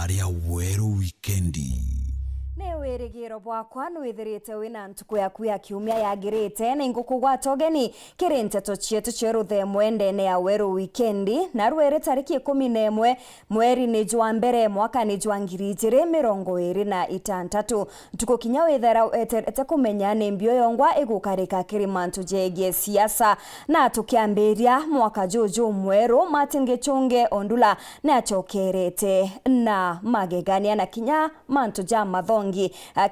aria weru wikendi. Ne werigiro bwakwa nwithirite wina ntuku yaku ya kiumia yagirite na ingukugwata ogeni kiri nteto chietu cheruthe mwendene ya weru wikendi na rwere tariki 11 mweri ni jwa mbere mwaka ni jwa 2026 ntuku kinya wethera ete kumenya ni mbio yongwa igukarika kiri mantu jegie siasa na tukiambiria mwaka juju mweru Martin Gichunge Ondula na chokerete na magegania na kinya mantu ja mathongi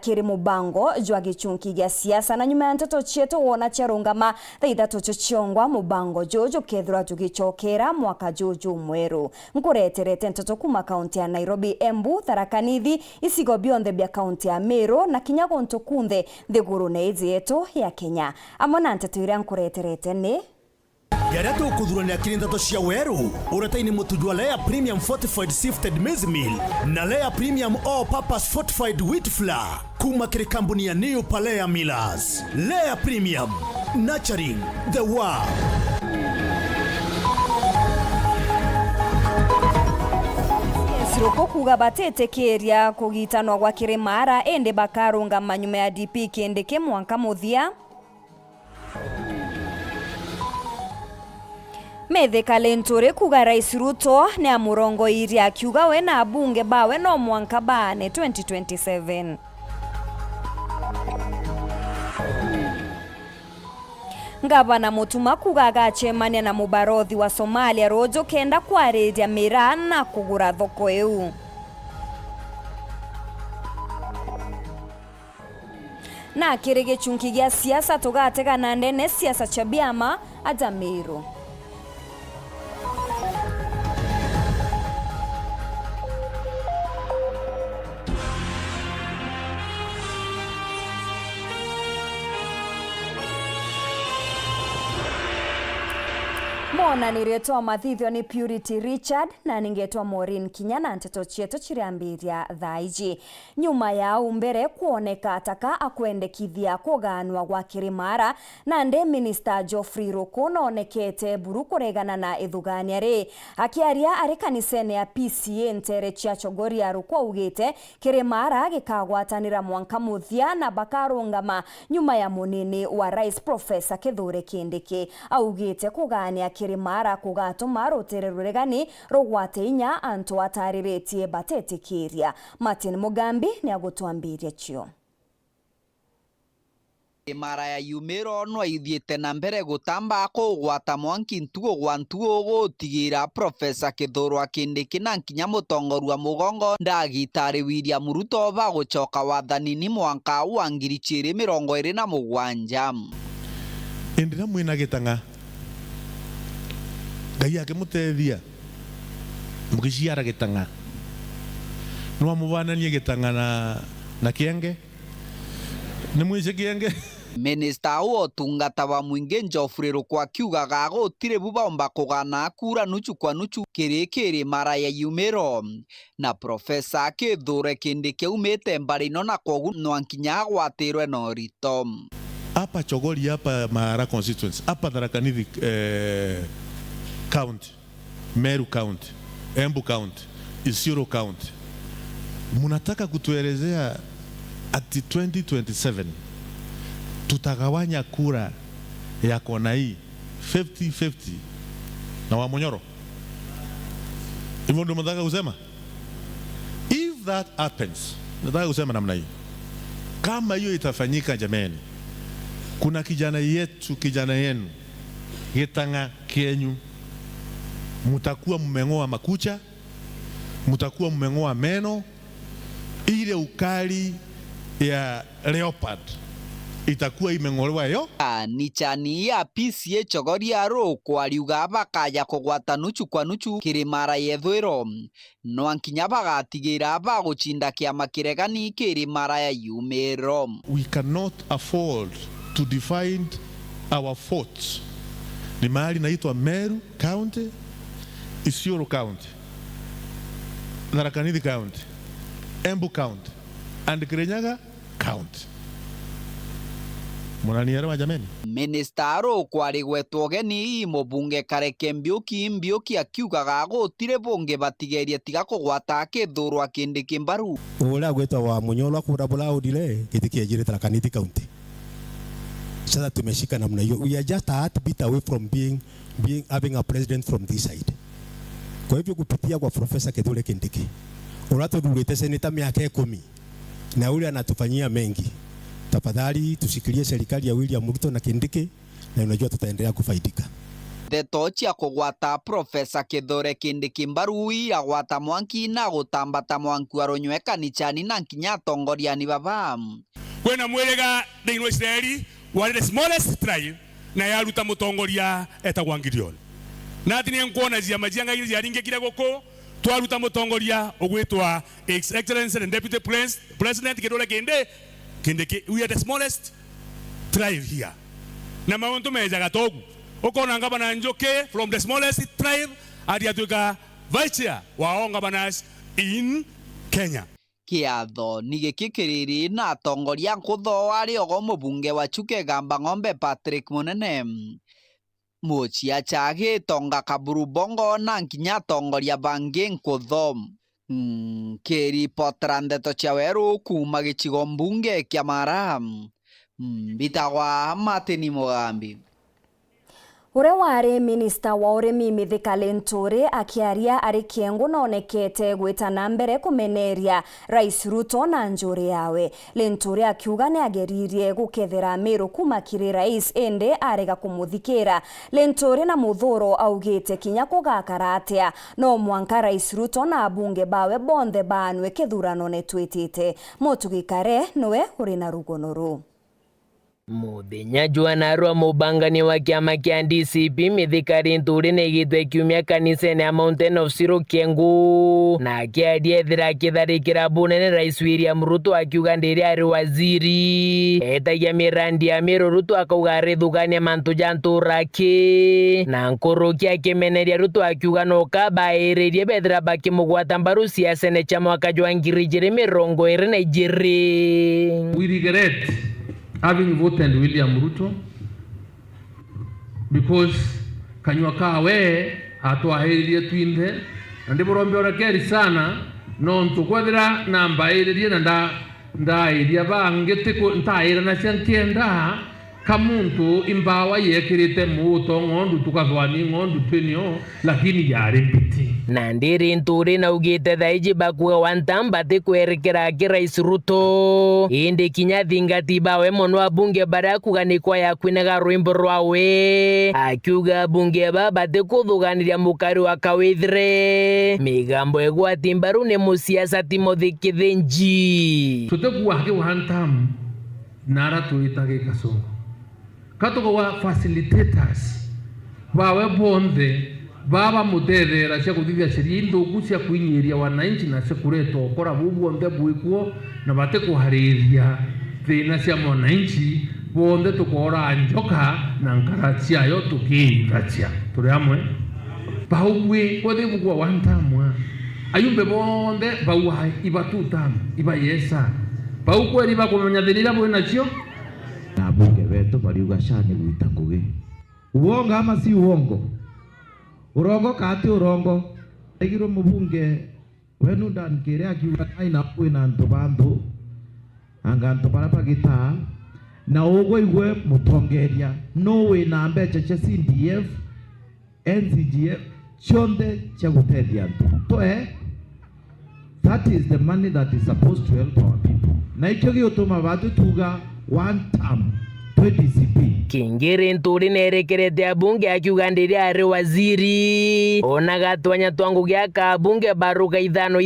kiri mubango jwa gichunki gya siasa na nyuma ya nteto chietu wona cherungama thaithatu chiongwa mubango jojo kethura tugichokera mwaka juju mweru nkureterete nteto kuma kaunti ya Nairobi, Embu, Tharaka Nithi, isigo bionde bya kaunti ya Meru na kinyago ntukunthe thiguru na izi yetu ya Kenya. Amona nteto iria nkureterete ni Yaria tukuthurania kiri nteto cia weru uretaini mutujwa Lea Premium Fortified Sifted Maize Meal na Lea Premium All Purpose Fortified Wheat Flour kuma kiri kampuni ya New Palea Millers. Lea Premium, nurturing the world. Siroko kuga batete keria kugitanwa gwa Kirimara ende bakarunga manyuma ya DP kendeke mwanka muthia Methe Kalentore kuga Rais Ruto ni amurongo iri akiuga we na abunge bawe no mwanka bane 2027. Ngavana Mutuma kuga agachemania na mubarodhi wa Somalia rojo kenda kwaredia mira na kugura thoko eu. Na kirege chunki gya siasa tugatega na ndene siasa cha biama Ajamiru. Mona niretwa mathithio ni Purity Richard na ningetwa Maureen Kinyana nteto chietu chiriambiria thaiji. Nyuma ya umbere kuoneka ataka akwendekithia kuganwa gwa Kirimara na nde Minister Geoffrey Ruku nonekete buru kuregana na ithugania ri. Akiaria ari kanisene ya PCA ntere chia Chogoria Ruku ugite Kirimara gikagwatanira mwanka muthia na bakarungama nyuma ya munini wa Rais Professor Kithure Kindiki. Augite kugania Kirimara kugatuma rutere ruregani rugwate inya antu atariretie batetikiria. Martin Mugambi ni agutwambiria chio. Mara ya Yumero no ithiete na mbere gutamba kugwata mwanki ntugo gwa ntugo gutigira Professor Kithure Kindiki na nkinya mutongorua mugongo ndagitari William Ruto bagucoka wathanini mwanka wa 2027. Endira mwina gitanga Ngai akimutethia mugiciara gitanga no mubananie gitanga na kienge ni mwice kienge. Minister wa tungata wa mwingi Geoffrey Ruku akiugaga gutire bubomba kugana kura nuchu kwa nuchu kirikiri mara ya Yumero na Professor Kithure Kindiki umete mbarino na kogu no ankinya gwatirwe no rito hapa Chogori hapa Mara constituency hapa Tharaka Nithi County, Meru County, Embu County, Isiolo County. Munataka kutuelezea ati 2027 tutagawanya kura ya kona hii 50-50 na Wamonyoro? Hivyo ndio mnataka kusema? If that happens, nataka kusema namna hii. Kama hiyo itafanyika jameni, kuna kijana yenu Gitanga Kienyu, mutakuwa mmengoa makucha, mutakuwa mmengoa meno, ile ukali ya leopard itakuwa imengolewa yo. Ni chani ya PCA Chogoria Ruku ariuga bakaya kugwata nuchu kwa nuchu Kirimara yethwiro no ankinya bagatigira baguchinda kiama kiregani Kirimara ya Yumero. We cannot afford to define our forts. Ni mahali naitwa Meru County, Isiolo County, Tharaka Nithi County, Embu County and Kirinyaga County. Mnanielewa jameni? Ministero kwari gwetwo geni mubunge Kareke Mbiuki akiugaga gutire bunge batigerie tiga kugwata kithurwa kindi kimbaru. Ula gwetwa wa Munyolo kura bula udile kitikia jire Tharaka Nithi County. Sasa tumeshika namna hiyo. We are just a bit away from being having a president from this side. Kwa hivyo kupitia kwa Profesa Kithure Kindiki, unatudulete seneta miaka 10 na ule anatufanyia mengi. Tafadhali tushikilie serikali ya William Ruto na Kindiki na unajua tutaendelea kufaidika. Ndeto cia kugwata Profesa Kithure Kindiki mbaru agwata Mwangi na gutambata Mwangi waronywe kanichani na nkinya tongoriani baba. Kwena mwerega thĩinĩ wa Israeli wari the smallest tribe na yaruta mutongoria etagwa Gideon. Na ati nĩ nkuona ciama cia ngai ciaringĩkire gũkũ twaruta mutongoria ũgwĩtwa His Excellency and Deputy President Kithure Kindiki. We are the smallest tribe here. Na maundu mejaga togu. Ukona ngabana Njoke from the smallest tribe atuĩka vice chair wa governors in Kenya. Kiatho ni gikikiriri na atongoria nkutho ari ogo mubunge wa Chuke Gamba Ng'ombe Patrick Munene. Muchia chage tonga Kaburu Bongo na nkinya atongoria bangi nkutho. Keri potra ndeto cia Weru kuma gicigo mbunge kia Mara. Bitagwa Martin Mugambi. Ure wari minista wa urimi Mithika Linturi akiaria ari kiengo nonekete gwitana mbere kumeneria Rais Ruto na njuri yawe. Linturi akiuga ni ageririe gukethera Meru kuma kiri rais ende arega kumuthikira. Linturi na muthuro augite kinya kugakara atia no mwanka Rais Ruto na abunge bawe bonthe banwe kithurano netwitite. Mutugikare nowe uri na rugonoru. Muthenya Juanarwa mubangani wa kiama kia DCP Mithika Linturi negitwe kiumia kanisa-ini ya Mountain of Zero Kiengu na akiaria ethira kitharikira bunene Rais William Ruto akiuga ndiri ari waziri etagia mirandi ya Meru. Ruto akauga arithugania mantu janturaki na nkurukia akimeneria Ruto akiuga no kabairirie bethira bakimugwata mbaru siasa-ini cha mwaka wa 2022. We regret having voted William Ruto because kanywa kawe atwahiririe twinthe na ndiburombe orekeri sana no ntukwethira namba iririe na ndairia bangite ko ntaira na ciantienda kamuntu imbawa yekirite muto ngondu tukathwani ngondu twenio lakini yari biti na ndiri Linturi na ugite thaiji bakuga wantamba te kwerekera ki Rais Ruto indi kinya thingati bawe mono abunge bara kuganikwa ya kwinaga rwimbo rwawe akiuga bunge baba te kuthuganiria mukari wa kawithire migambo egwati mbaru ni musiasa Timothy Kithinji tutekuwa haki wantam nara tuitage kasongo katuko wa facilitators bawe bonthe baba mutethera cia kuthithia ciria nthuku cia kwinyiria wananchi na cia kureta ukora bubuonthe bwikuo na bate kuhariria thina cia mwananchi bonthe tukora njoka na nkara ciayo tukiithacia turi amwe baugwi kothi bugwa wantamwa ayumbe bonthe bauwa ibatutam ibayesa baukweri bakumenya thirira bwina cio na bunge wetu bariuga shani gwita ngugi uongo ama si uongo urongo kati urongo egiro mubunge wenu ndankire akiuga aina kwina ntubantu anga ntubara gita na ugo igwe mutongeria no we na mbecha cha CDF NCGF chonde cha gutethia ntu that is the money that is supposed to help our people na ikyo giotuma batu tuga one term DCP kingi Linturi nerekerete abunge akiuga ndiri ari waziri ona gatwanya twangu gya kabunge baruga ithano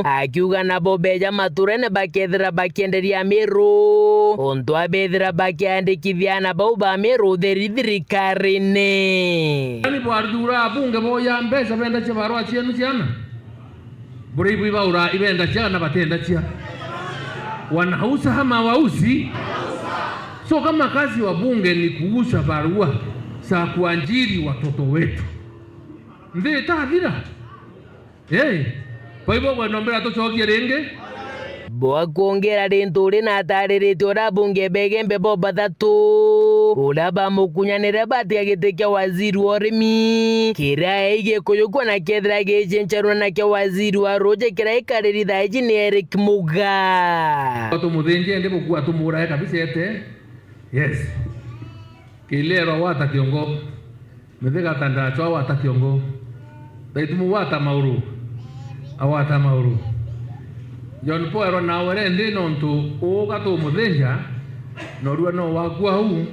akiuga nabo beja maturene bakethira bakienderia Meru onto abethira bakiandikithia na bau ba Meru thirikari-ini ani bwardura abunge boya mbesa benda cia barwa cienu ciana buribu ibaura ibenda ciana batenda cia wanauza hama wauzi. So kama kazi wa bunge ni kuusha barua za kuajiri watoto wetu ndiye taadhira kwa hivyo wanombea tuchokie renge bwa kuongera rinturi na atarĩrĩte ũrĩa bunge begembe bo bathatu ũrĩa bamukunyanĩre batia gĩtĩ kĩa waziri wa ũrĩmi kĩrĩa gĩkũyũkwo na kethira gĩcencerwo na kĩa waziri wa roje kĩrĩa ikarĩri thaici ni Eric Muga tũmũthĩnjie ndĩ mũkua tũmũrae kabisa ete yes kilero wata kiongo methega tanda chwa wata kiongo daitumu wata mauru awata mauru John Poero na were ndi nontu uga tũmũthĩnja norua no wakua huu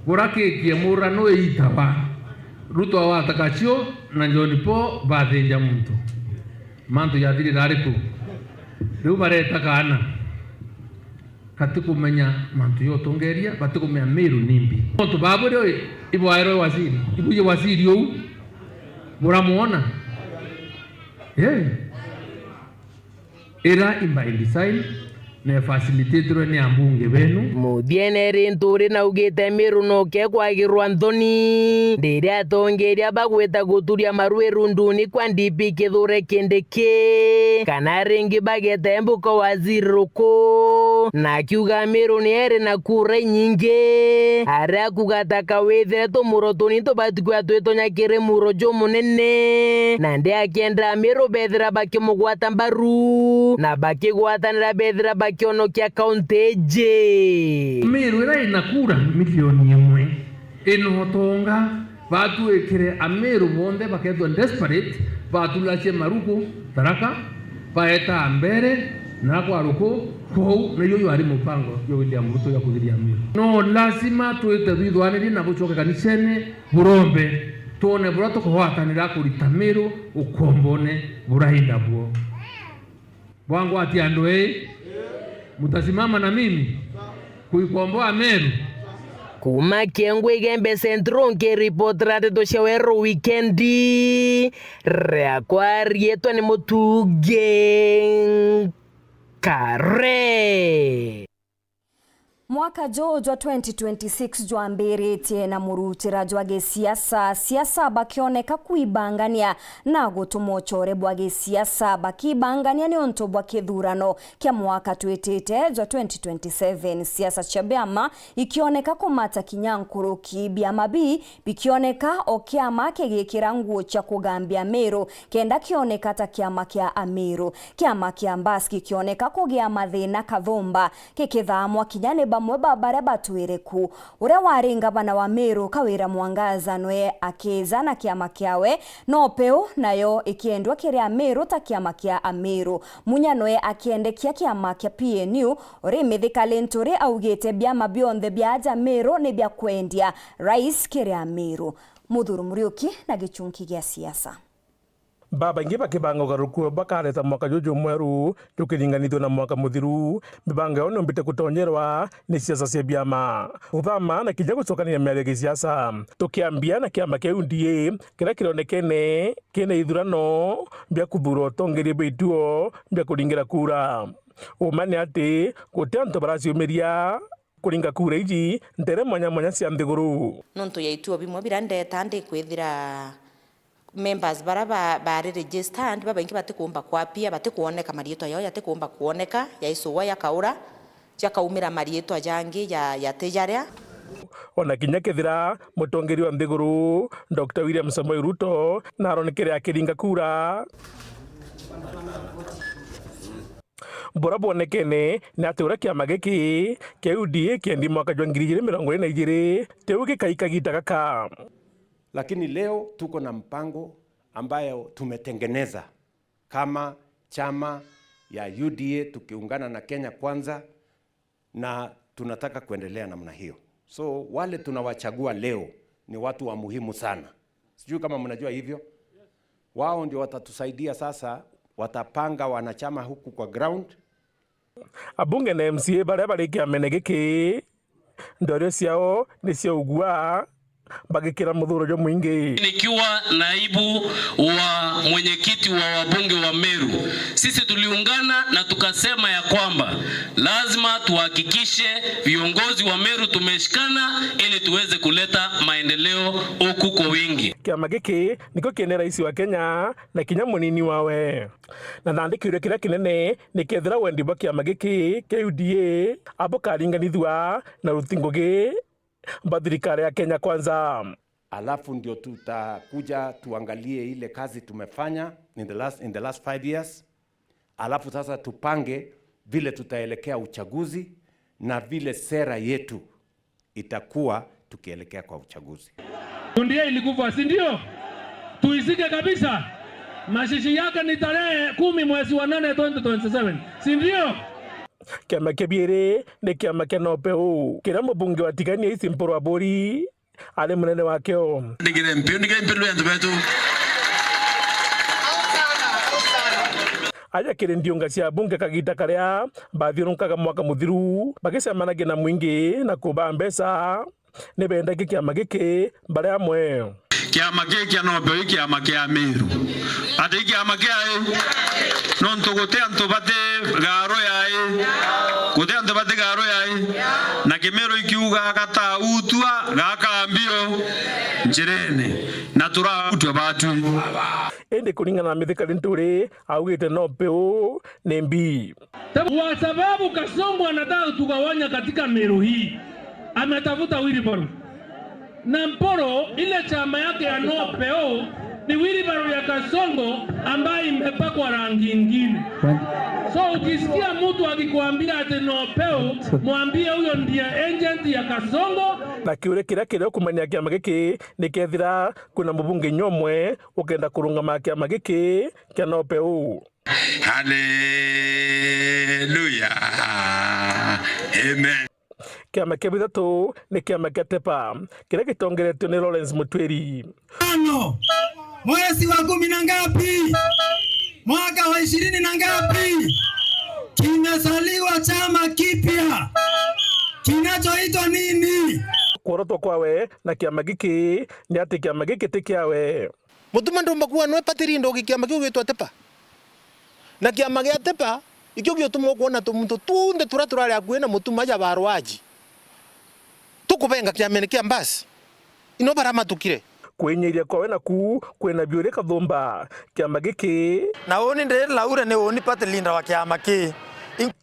burakikie murano itaba Ruto wata kachio na John Po bathĩnja muntu mantu yathirira ariku riu bareta kana katikumenya mantu yotongeria batikumenya Meru nimbi tontu babure ibwairo waziri ibuje waziri ou muramuona era imbailisail ne facilitator ne ambunge benu muthiene rinturi na ugite Meru no kekwagirwa Anthony ndiria atongeria bagweta guturia marweru nduni kwa DP Kithure Kindiki kana ringi bagete mbuko waziri ruko na kiuga Meru ni ere na kura nyingi aria kugataka wethire tumuro tuni tubatikwa twitonyakire murojo munene na ndi akienda Meru bethira bakimugwata mbaru na bakigwatanira bethira bakionokia kaunti je Meru ira inakura milioni 1 inotonga batu ekire Ameru bonde bakethwa desperate batulache maruko Tharaka baeta mbere na kwa ruko kou na yoyo ari mupango yo William Ruto ya kuthiria Meru no lazima tuite thithwaniri na bucoke kanisene burombe tuone burato kuhwatanira kurita Meru ukombone burahinda buo bwangu ati andu mutasimama na mimi kuikomboa Meru kuma Kiengwe Gembe Centro report radio shawero weekendi reakwa rieto ni mutuge kare mwaka jojwa 2026 jwambĩrĩtie na mũrutĩra jwa gĩsiasa bakioneka kuibangania na gũtũmochore bwa gĩsiasa bakibangania ni onto bwa kĩthurano kĩa mwaka twĩtĩte jwa 2027 siasa cha biama ikioneka kumata kinyankuru kibiama bi bikioneka o kiama kĩgĩkĩra nguo cha kũgambia Meru kenda kioneka ta kiama kĩa Ameru kiama kĩa Mbaski kioneka kũgĩa mathĩna kathomba kĩkĩthamwa kinyane bamwe babare batwereku uria waringa bana wa Meru Kawira Mwangaza nwe akeza na kiama kiawe no peu nayo ikiendwa kiria Meru ta kiama kia Ameru munya nwe akiendekia kiama kia PNU uri mithikali nturi augite biama bionthe biaja Meru ni bia kwendia rais kiria Meru Muthuru Muriuki na gichunki gia siasa baba ingi bakibanga garuku bakareta mwaka jojo mweru tukiringanithio na mwaka muthiru mibanga ono mbite kutonyerwa ni siasa cia biama uthama na kija gucokania miario ya siasa tukiambia na kiama kia UDA kira kironekene kina ithurano bia kuthura tongerie beituo bia kuringira kura umane ati gutanto baraciumiria kuringa kura iji ntere mwanya cia nthiguru nonto yaituo bimwe birandeta ndi kwithira members bara registered baba ingi batikumba kwapia batikuoneka marieto yao yatikumba kuoneka yaisuwa yakaura chakaumira marieto jangi ya tejaria ona kinya kethira mutongeri wa nthiguru Dr. William Samoei Ruto na aronekere akiringa kura bora bonekene na ati ura kiama giki kia UDA kiendi mwaka jwa 2022 teu gikaikagita gaka. Lakini leo tuko na mpango ambayo tumetengeneza kama chama ya UDA tukiungana na Kenya Kwanza na tunataka kuendelea namna hiyo. So wale tunawachagua leo ni watu wa muhimu sana. Sijui kama mnajua hivyo. Wao ndio watatusaidia sasa, watapanga wanachama huku kwa ground. Abunge na MCA bare kia menegeke ndorio ciao ni cia ugua bagikira muthuro mwingi. Nikiwa naibu wa mwenyekiti wa wabunge wa Meru, sisi tuliungana na tukasema ya kwamba lazima tuhakikishe viongozi wa Meru tumeshikana ili tuweze kuleta maendeleo huku kwa wingi. Kiama giki niko kiene rais wa Kenya na kinya munini wawe na thandikire kira kinene nikethira wendi bwa kiama giki KUDA abo karinganithwa na rutingugi thirikari ya Kenya Kwanza. Alafu ndio tutakuja tuangalie ile kazi tumefanya in the last 5 years. Alafu sasa tupange vile tutaelekea uchaguzi na vile sera yetu itakuwa tukielekea kwa uchaguzi. Ndio ilikufa, si ndio? Tuisike kabisa. Mashishi yake ni tarehe 10 mwezi wa 8 2027. Si ndio? Kiama kebire ni kiama kenopeu kira mbunge wa tigania isi mporo abori ale munene wakeo ndigire mpiro yanzu betu aja kire ndiunga cia bunge kagita karia bathirunkaga mwaka muthiru bagicemanage na mwingi na kuba mbeca ni benda kiama giki bare amwe kiama giki anobeu kiama kia Meru ati kiama kia non tugote antobate garo yae gote antobate garo yae na Kimero ikiuga gata utua gakambio njirene na turatwa batu ende kuringana na mithikari nturi augite no peu nembi kwa sababu Kasongo anataka tugawanya katika Meru hii. Ametafuta Wilibaro na Mporo, ile chama yake ya no peo ni Wilibaro ya Kasongo ambaye imepakwa rangi nyingine. So ukisikia mtu akikwambia ati no peo, mwambie huyo ndiye agent ya Kasongo. Na kiure kira kumanya kiama giki nikethira kuna mbunge nyomwe ukenda kurungama kiama giki kia no peo. Hallelujah. Amen. Kiama kia bithatu ni kiama kia Tepa kira gitongeretio ni Lawrence Mutwiri. Mwezi wa 10 na ngapi? Mwaka wa 20 na ngapi? Kimezaliwa chama kipya kinachoitwa nini? Kuorotwo kwawe na kiama giki ni ati kiama giki ti kiawe. Mutuma ndo makuwa no patiri ndo kiama kiu gitwa Tepa na kiama gia Tepa ikyo gyotumwo kuona tumuntu tunde turaturari akuena mutuma ja barwaji tukubenga kiamene kia mbasi ino barama tukire kwenyeria kwawe na ku kwena biure kathumba kiama giki na woni ndire laure ne woni patilinda wa kiama ki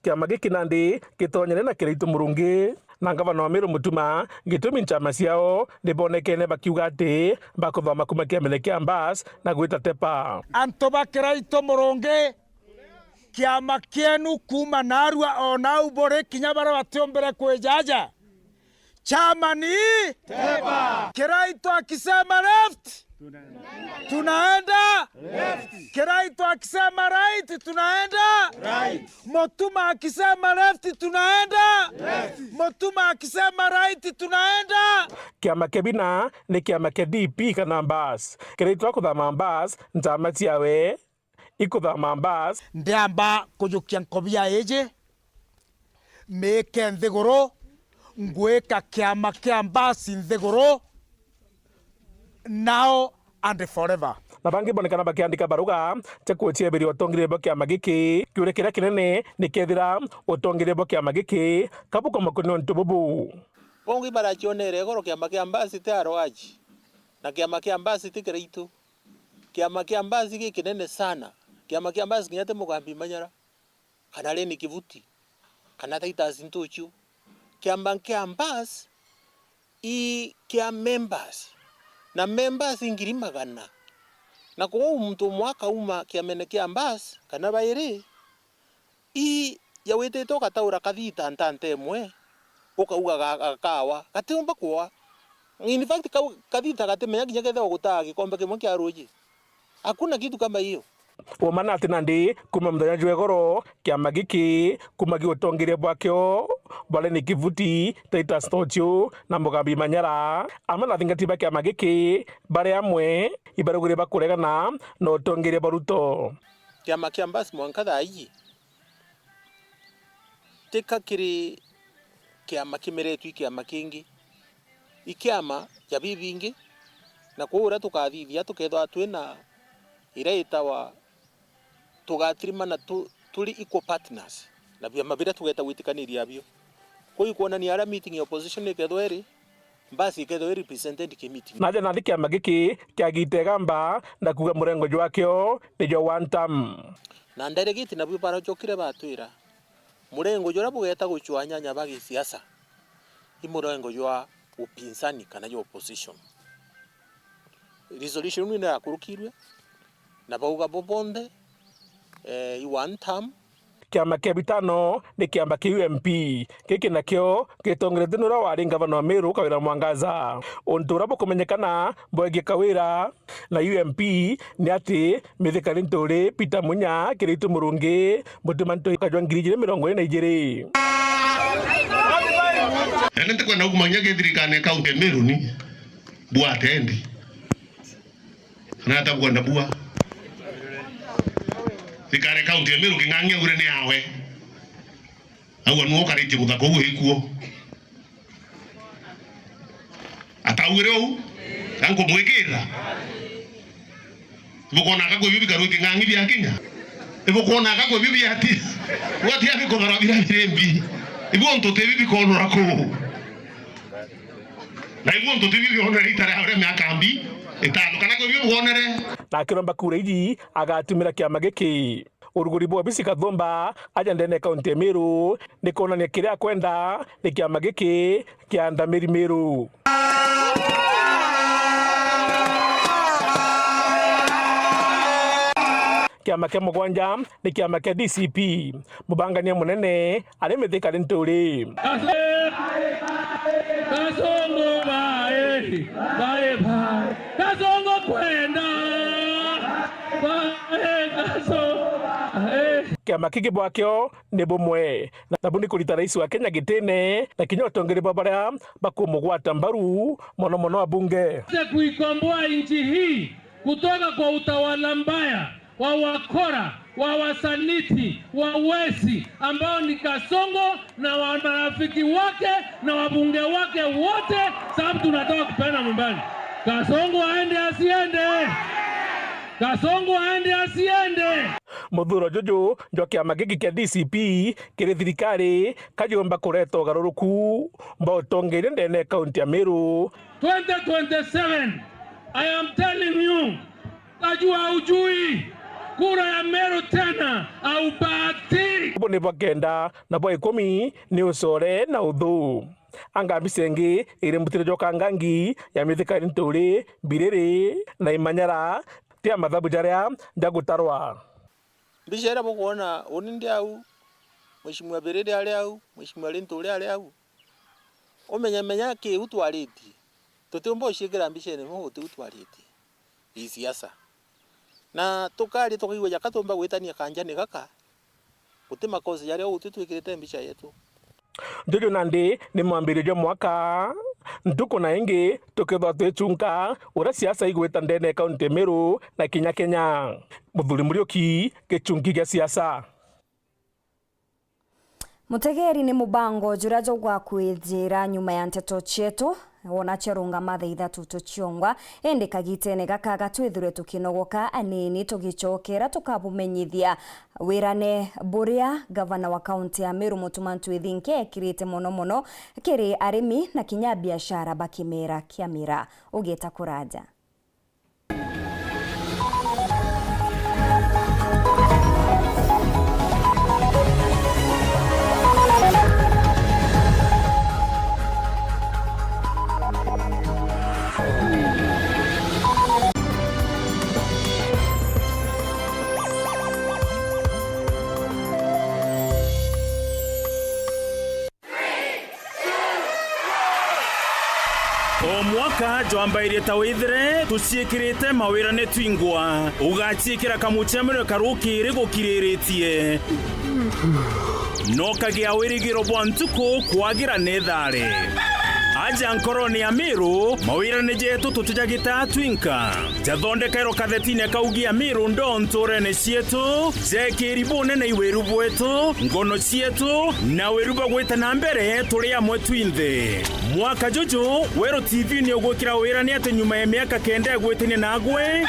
kiama giki nandi gitonyene na kiraitu murungi na gavana wa Meru Mutuma gitumi nchama ciao nibonekene bakiuga ati bakuthoma kuma kiamene kia mbasi na gwita Tepa anto bakiraito murungi kiama kienu kuma narua ona ubore kinya bara batiombere kwejaja chama ni Tepa. Kiraito akisema left tunaenda left. Kiraito akisema right tunaenda right. Mutuma akisema left tunaenda left. Mutuma akisema right tunaenda. Kiama kebina ni kiama ke DP kana mbasi kiraito akuthama mbasi nchama ciawe ikuthama mbasi ndiamba kujukia nkobia eje meke nthiguru ngweka kiama kia mbasi nthiguru now and forever. Na bangi bonekana bakiandika baruga chakuochia biri watongire bo kiama giki kiure kira kinene nikethira utongire bo kiama giki kabuko makono ntububu bongi barachionere goro kiama kia mbasi te arwaji na kiama kia mbasi ti kiraito kiama kia mbasi giki kinene sana kiama kia mbasi kinyate mugambi manyara kana reni kivuti kana taita sintuchu kiama kia mbasi i kia members na members ingiri magana na kwa mtu mwaka uma kiamene kia mbasi kana baire i yawete toka taura kathita ntante mwe ukauga gakawa gatimba kwa in fact kathita gatemenya kinya kethe gutaa gikombe kimwe kia ruji hakuna kitu kama hiyo. Womana ati nandi kuma mthenya jwegoro kiama giki kuma giutongire bwakyo bale ni kivuti taita stochu na mugambi manyara amana thingatiba kiama giki bare amwe ibarugire bakuregana no tongire baruto kiama kia mbasi mwanka thai tika kiri kiama kimeretu kiama kingi ikiama ya bibingi na kuura tukathithia tukethwa twina ireita wa tugatrima na tuli equal partners na bia mabira tugeta witikaniria bio koi kuona ni ara meeting ya opposition ikethwa eri basi ikethwa represented ki meeting naje na ndikia magiki kya gitegamba na kuga murengo jwakyo nijo one term na nderegiti na bio barachokire batwira murengo jora bugeta guchwanya nyabagi siasa imurengo jwa upinzani kana yo opposition resolution ni na kurukirwe na bauga bobonde one term kiama kia bitano ni kiama kia UMP kiki nakio gitongerete nura wari gavana wa Meru Kawira Mwangaza ontura bukumenyekana Mbogi Kawira na UMP ni ati mithikari nturi Peter Munya Kiritu Murungi Mutumanto Kajwa 2022 nende kwenda kumanya githirikane kaunti Meru ni bua tendi na hata kwenda bua thikare kaunti Meru kingangia gure ni awe awu no karije muthako gwikuo atawire u tango mwekera bukona akagwe bibi karu kingangi bya Kenya bukona akagwe bibi ati wati abi ko barabira birembi ibonto te bibi ko norako na ibonto te bibi onere itare aure miakambi etano kana ko bibi onere na kiromba kureiji agatumira kiama giki uruguri bwa bisi Kathumba aja ndene kaunti Meru nikona ni kiria kwenda ni kiama giki kia Ndamiri Meru kiama kia mugwanja ni kiama kia DCP mubangania munene ari mithikari nturi Kasongo bae Kasongo kwenda bae Kasongo kiama kiki bwakyo ni bumwe na bundi kurita rais wa Kenya gitene na kinya utongeri babara bakumugwata mbaru mono wa bunge kuikomboa nchi hii kutoka kwa utawala mbaya wa wakora wa wasaliti wa wezi ambao ni Kasongo na marafiki wake na wabunge wake wote, sababu tunataka kupenda nyumbani. Kasongo aende asiende? Kasongo aende asiende? Muthuro Jojo njo kiama giki kia DCP kiri thirikari kajomba kureto garuruku mbotongere ndene kaunti ya Meru 2027. I am telling you, najua ujui kura ya Meru tena au bahati. Bone bagenda na boy 10 ni usore na udhu anga bisengi ire mutire joka ngangi ya mithikari nturi birere na imanyara tia mathabu jaria ndagutarwa bishera bukona onindi au mheshimiwa birere ali au mheshimiwa Linturi ali au omenya ke utwariti tutumbo shikira mbishene mo utwariti isiasa na tukari tukiwa Kathumba gwetania kanjani kaka utima kozi yale ututwikirite mbisha yetu Jojo nandi ni mwambirijo mwaka ntuko na ingi tukethwa twechunka ura siasa igweta ndene kaunti Meru na Kenya Muthuri Muriuki gichungi gia siasa Mutegeri ni mubango jurajo gwa kwithira nyuma ya nteto chetu wona cherunga mathe ithatu tuchiongwa ende kagitene gakaga twithure tukinogoka anini tugichokera tukabumenyithia wirane buria gavana wa kaunti ya Meru Mutumanto Ethinke kirite mono kiri arimi na kinya biashara bakimera kiamira ugeta kuraja Omwaka jwambairie tawithire tuciikirite mawirane twingwa ugaciikira kamucemero karukire gukiriritie no kagia wirigiro bwa ntuku kwagira nethare aja nkoroni ya Miru mawira nejetu tutujagita twinka jathondeka ero kathetine kaugia Miru ndonture ne cietu zekiribune na iweru bwetu ngono cietu na weruba gweta na mbere turi amwe twinthe mwaka juju Wero TV ni ogwikira wira ni ate nyuma ya miaka kenda gwetine nagwe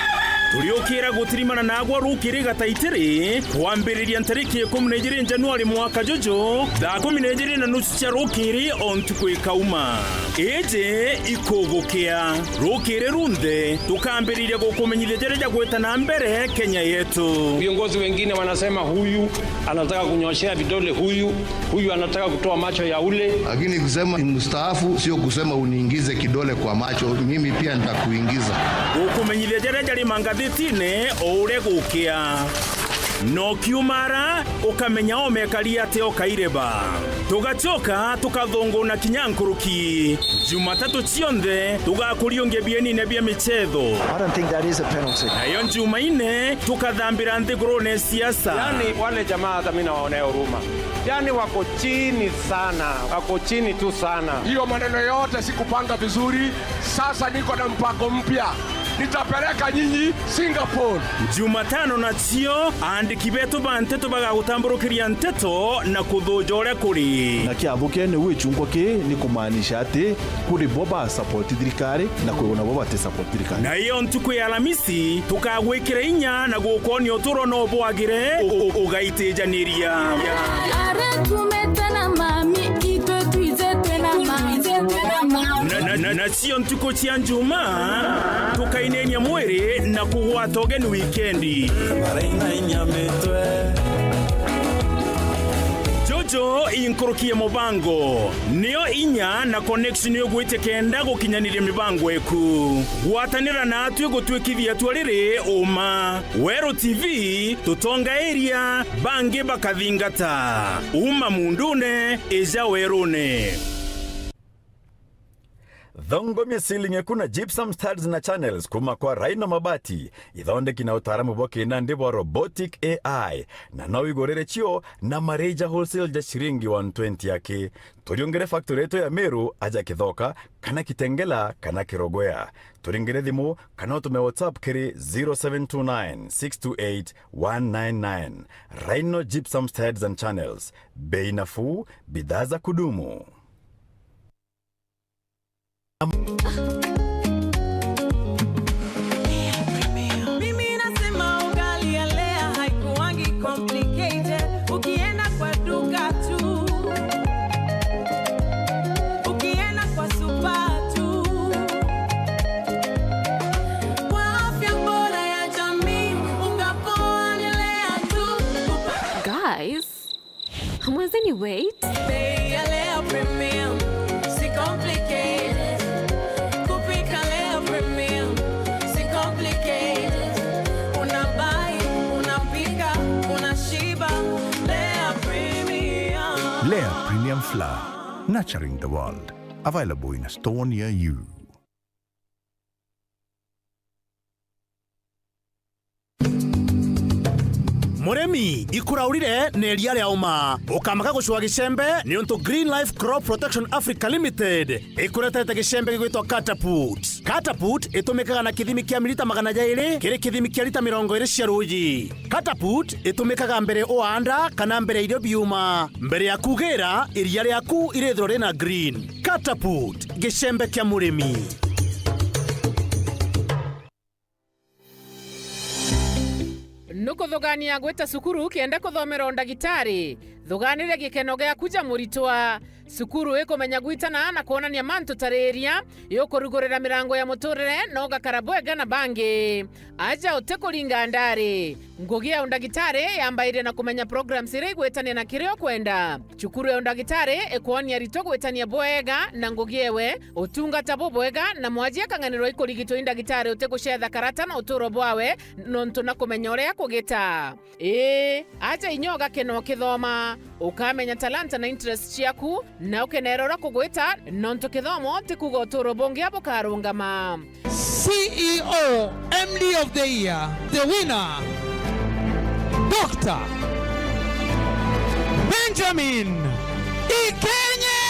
turiokira gutirimana nagwa rukiri gataitiri kwambiriria ntariki 12 Januari mwaka juju da 12 na nusu cia rukiri ontukwe kauma eje ikogokia rukiri runde tukambiriria gukumenyithia jereja gweta na mbere Kenya yetu. Viongozi wengine wanasema huyu anataka kunyoshea vidole huyu anataka kutoa macho ya ule, lakini kusema mstaafu sio kusema uniingize kidole kwa macho, mimi pia nitakuingiza. Gukumenyithia jereja limangathitine ore gukia no kiumara ukamenya omekaria te okaireba tugachoka tukathongo na kinyankuruki Jumatatu cionthe tugakurionge bieni ne bia michezo. I don't think that is a penalty. Ayo Jumaine tukathambira nthigurone siasa. Yani wale jamaa hata mimi nawaonea huruma. Yani wako chini sana, wako chini tu sana. Hiyo maneno yote sikupanga vizuri, sasa niko na mpango mpya. Nitapeleka nyinyi Singapore. Jumatano na cio andiki betu banteto bagagutamburukiria nteto na kuthujore kuri na kiambuke ni wichungwa ki ni kumaanisha ati kuri boba support thirikari na kuona boba te support thirikari. Na iyo ntuku ya Alamisi tukagwikira inya na gukonio turo no bwagire ugaitejaniria are tumetana mami ito tuize tena mami na cio ntuku cia Njuma tukainenia mwiri na kugwata ogeni wikendi Jojo inkurukie mubango niyo inya na connection yo gwite kenda gukinyaniria mibango eku gwatanira na atwe gutwikithia twarire uma Wero TV tutonga area bange bakathingata uma mundune eja werone Thongo misilinge kuna gypsum studs na channels kuma kwa Rhino Mabati ithondeki na utaramu boke na ndibo robotic AI na no igorere chio na mareja wholesale ja shiringi 120 yake turiongere factory yetu ya Meru aja kithoka kana kitengela kana kirogoya turingere thimu kana utume WhatsApp kiri 0729628199 Rhino gypsum studs and channels bei nafuu bidhaa za kudumu. Mimi nasema ugali ya Lea haikuwangi complicated. Ukienda kwa duka tu, ukienda kwa supa tu, kwa afya bora ya jamii ungapoa ni Lea tu. Guys, hamwezeni wait? Bei ya Lea Premium si complicated. Kupika Lea Premium si complicated. Unabai, unapika, unashiba. Lea Premium. Lea Premium Flour, nurturing the world. Available in a store near you. Muremi ikuraurire neria ria uma ukamaka gucwa gicembe ni unto Green Life Crop Protection Africa Limited ikuretete gicembe gigwitwa Catapult. Catapult itumikaga na kithimi kia milita 200 kiri kithimi kia lita 20 cia ruji. Catapult itumikaga mbere oanda kana mbere irio biuma mbere ya kugira iria riaku irithro rina green. Catapult gicembe kia muremi. Nukuthugania gwita sukuru kienda kuthomera undagitari thuganire gikeno gia kuja muritwa sukuru ikumenya gwitana na kuonania mantu tareria yukurugurira mirango ya muturire no gakarabwega na bangi aja utekuringa ndari ngugi ya undagitari yambaire na kumenya programs iri gwitania na kirio kwenda cukuru ya undagitari ikuonia rito gwitania bwega na ngugi ewe utungata bwega na mwajia kanganiro ikurigitwo indagitari utekucetha karata na uturo bwawe nontu na kumenya uria kugita aja inyoga keno kithoma ukamenya talanta na interest ciaku na ukenerora kugwita nonto kithomo tikuga uturo bongia bukarungama. CEO MD of the year, the winner, Dr. Benjamin Ikenye.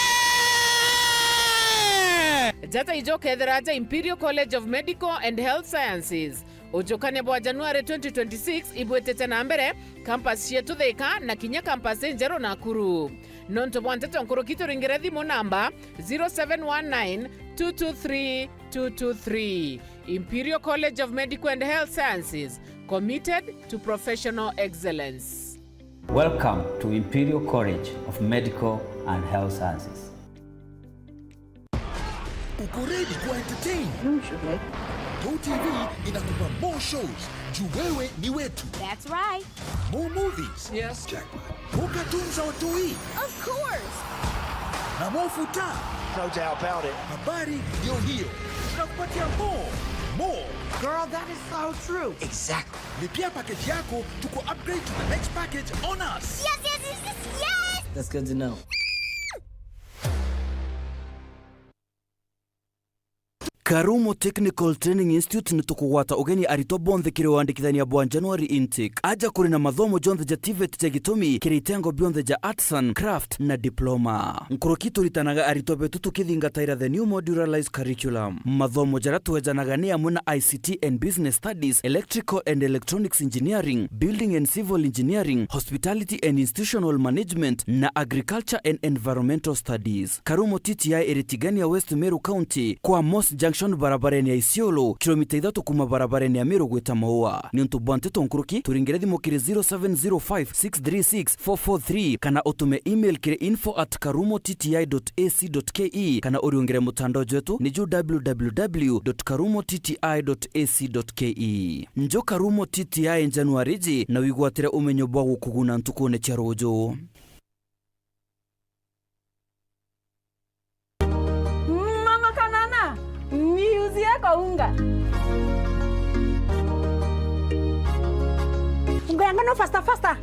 jata ijoke theraja Imperial College of Medical and Health Sciences ujokane bwa January 2026 ibwetete na mbere campus yetu Thika na kinya campus njero Nakuru. Nonto bwanteto nkurukito ringere thimu namba 0719223223. Imperial College of Medical and Health Sciences, committed to professional excellence. Welcome to Imperial College of Medical and Health Sciences. Uko ready ku entertain? GoTV inakupa more shows. Juu wewe ni wetu. That's right. More movies. Yes. Jackpot. More cartoons za watoi. Of course. Na more futa. No doubt about it. Habari ndio hiyo. Tunakupatia more. Girl, that is so true. Exactly. Lipia package yako tuko upgrade to the next package on us. Yes. That's good to know. Karumo Technical Training Institute nitukuwata ugeni arito bonthe kiri wandikithania bwa January intake aja kuri na mathomo jonthe ja TVET ja gitumi kiritengo bionthe ja arts and craft na diploma nkurukitu ritanaga arito betu tukithingataira the new modularized curriculum mathomo jara tuwejanaga ni amwe na ICT and business studies, electrical and electronics engineering, building and civil engineering, hospitality and institutional management na agriculture and environmental studies. Karumo TTI eritigania West Meru County kwa Moss Junction barabarani ya Isiolo kilomita 3 kuma barabarani ya Meru gweta Maua ni untu bwante tonkuruki turingere thimo kiri 0705636443 kana utume email kiri info@karumotti.ac.ke kana uriongere mutandao wetu ni www.karumotti.ac.ke njo Karumo TTI January ji na wigwatire umenyo bwa gukuguna ntukone charojo. Kwa unga yangu no faster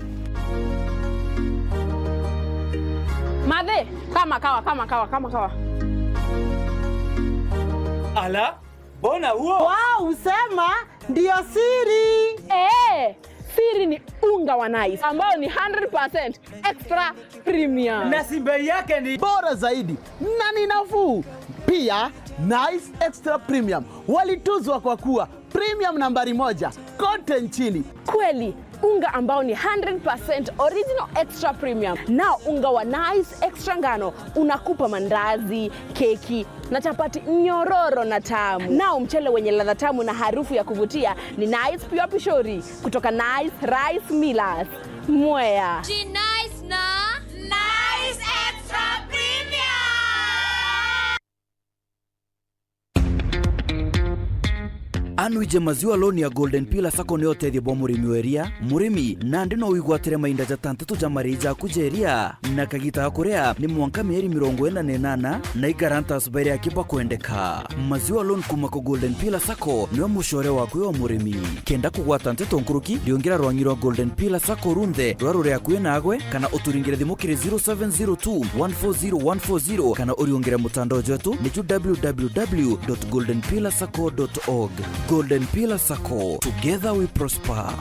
Madhe kama kawa Ala, bona huo? Wow, usema ndio siri. Siri ni unga wa Nice ambao ni 100% extra premium. Na si bei yake ni bora zaidi na ni nafuu. Pia Nice Extra Premium walituzwa kwa kuwa premium nambari 1 kote nchini. Kweli, unga ambao ni 100% original extra premium. Nao unga wa Nice Extra ngano unakupa mandazi, keki na chapati nyororo na tamu. Nao mchele wenye ladha tamu na harufu ya kuvutia ni Nice Pure Pishori kutoka Nice Rice Millers, Mwea. Nice na Nice Extra Premium. Anwije maziwa loni ya Golden Pillar Sacco neote thie bo murimi weria murimi nandi no wigwatire mainda ja tantatu ja marija kujeria na kagita kurea ni mwanka mieri 48 na igaranta subiri akiba kuendeka maziwa loni kuma ko Golden Pillar Sacco niwe mushore waku wa murimi kenda kugwata nteto nkuruki riongira rwanyiro Golden Pillar Sacco runde rwarure akuye nagwe kana uturingire thimukire 0702140140 kana uriongire mutandao wetu ni www.goldenpillarsacco.org. Golden Pillar Sacco, together we prosper.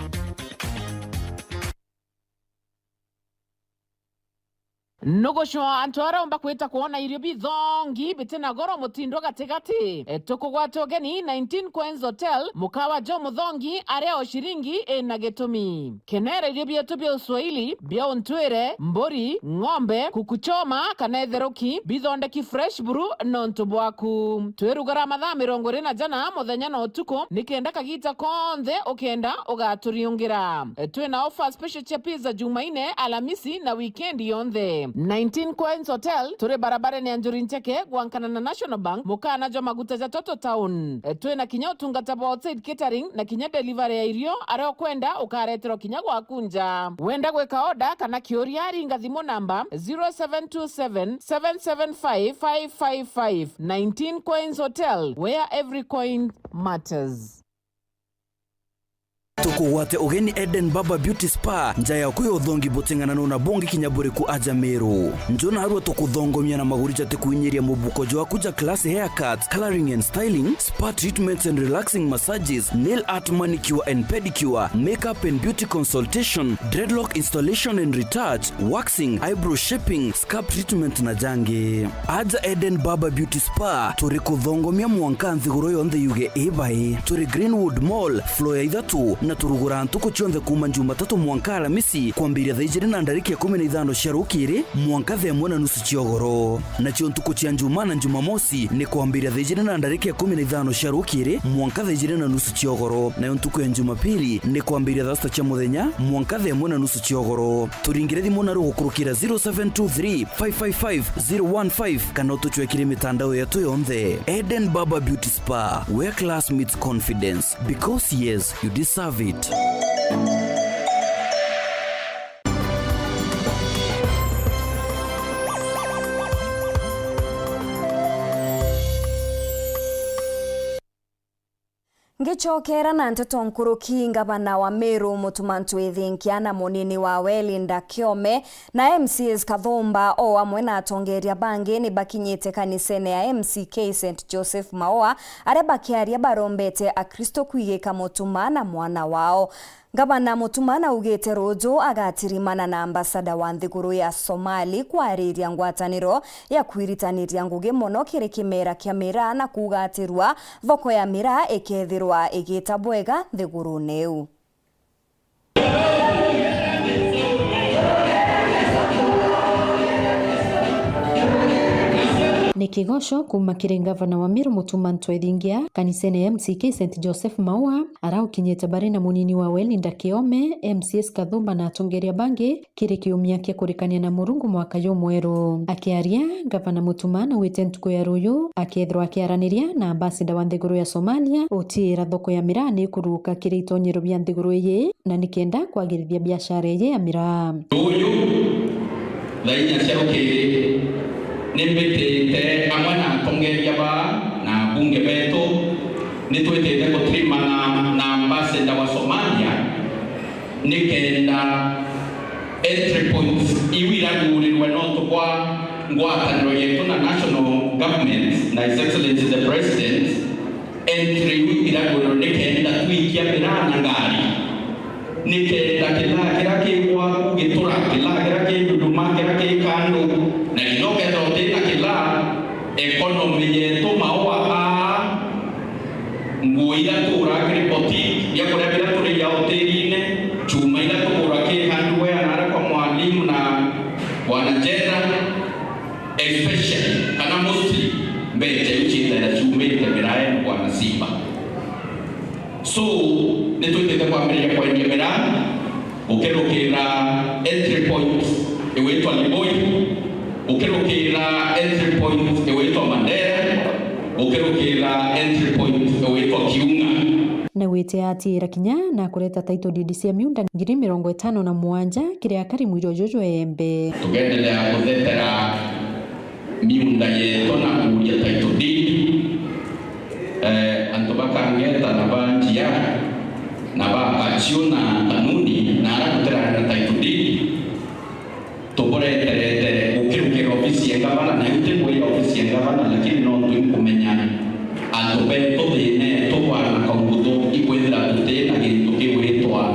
Nogoshwa antwara omba kweta kuona irio bithongi bitena goro mutindo gatigati tukugwata geni 19 Queens Hotel mukawa jo muthongi areo shiringi na getumi kenere irio bietu bia Uswahili bia ontwere mbori ng'ombe kukuchoma kana etheroki bithondeki fresh brew nonto bwaku twirugara mathaa 20 jana muthenya no tuko nikenda kagita konthe ukenda ugaturiungira twina offer special cha pizza Jumaine, Alhamisi na weekend yonthe 19 Queens Hotel turi barabara ni Anjuri Ncheke gwankana na National Bank mukana jo maguta za Toto Town twina kinya utungata ba outside catering na kinya delivery ya irio areo kwenda ukaretero kinya gwakunja wenda gweka order kana kioria ringa thimo namba 0727775555 19 Queens Hotel where every coin matters. tukuwate ugeni Eden Baba Beauty Spa njaya kuyo thongi botingana na bongi kinyabure ku aja Meru. Njona harua tukuthongomia na magurija tekuinyeria mubuko jwa kuja class haircuts, coloring and styling, spa treatments and relaxing massages, nail art, manicure and pedicure, makeup and beauty consultation, dreadlock installation and retouch, waxing, eyebrow shaping, scalp treatment na jange. Aja Eden Baba Beauty Spa turi kuthongomia mwankanthi guro yonthe yuge ebai. Turi Greenwood Mall floor ya ithatu na turugura ntuko chionde kuma Jumatatu mwanka Alamisi kwambiria thaa 15 cia rukiri mwanka thaa 1:30 ciogoro, na cio ntuko cia Njuma na Jumamosi ni kwambiria thaa 15 cia rukiri mwanka thaa 2:30 ciogoro, na ntuko ya Jumapili ni kwambiria thaa 6 cia muthenya mwanka thaa 1:30 ciogoro. Turingire thimu na rugukurukira 0723 555 015 kana tuchwekire mitandao yetu yonthe. Eden Baba Beauty Spa, where class meets confidence, because yes, you deserve it. Ngichokera na nteto nkuruki ngabana wa Meru Mutumantu Ithinkia na munini wa Welinda Kiome na MCS Kathumba o amwe na atongeria bangi ni bakinyite kanisene ya MCK St Joseph Maoa aria bakiaria barombete akristo kwigika mutuma na mwana wao. Gavana Mutumana ugete rojo agatirimana na ambasada wa nthiguru ya Somali kwariria ngwataniro ya kwiritanirya ngugi mono kiri kimera kia mira na kugatirwa thoko ya mira ikethirwa igita bwega nthiguru neu. Ni kigosho kuma kiri gavana wa Meru Mutumantu Ithinkia kanisene MCK St Joseph Maoa araukinyite bari na munini wa Welinda Kiome MCS Kathumba na atongeria bangi kiri kiumia kia kurikania na Murungu mwaka yo mweru. Akiaria gavana Mutumana wite ntuko ya ruyu akethirwa akiaraniria na ambasada wa nthiguru ya Somalia utira thoko ya mira ni kuruka kiri itonyero bia nthiguru ye na nikenda kwagirithia biashara ye ya mira. Ruyu lainya cia nimbitite amwe na atongeria ba na bunge betu nitwitite gutrimana na ambasada wa Somalia nikenda entry points iwiragurirwe no tukwa ngwataniro yetu na national government na his excellency the president entry iwiragurirwe nikenda twikia mirana ngari nikenda kila kigwa kugitura kila kiduduma kila kando na inoke zote na kila economy yetu Maoa nguira tura ripoti ya kura bila turi ya hotelini chuma ila tura ke handwe anara kwa mwalimu na wanajera especially kana mostly mbete uchinda na chuma ite mirae kwa nasiba so nitwite kwa mbele kwa mira ukerokera entry point ewetu Liboi ukerokera entry point ewetu Mandera ukerokera entry point ewetu Kiunga na wite atira kinya na kureta title deed cia miunda 57 kiria kari mwiro jojo embe tugendelea kuthetera miunda yetu na kuja title deed antobakangeta na banjia na bakachuna kanuni na arakutera na title deed tuboreterete ukirukira ofisi ya gavana na yote kwa ofisi ya gavana lakini no tukumenya atobe tobene tobana kaubuto ikwendera tutena gintu kiwetwa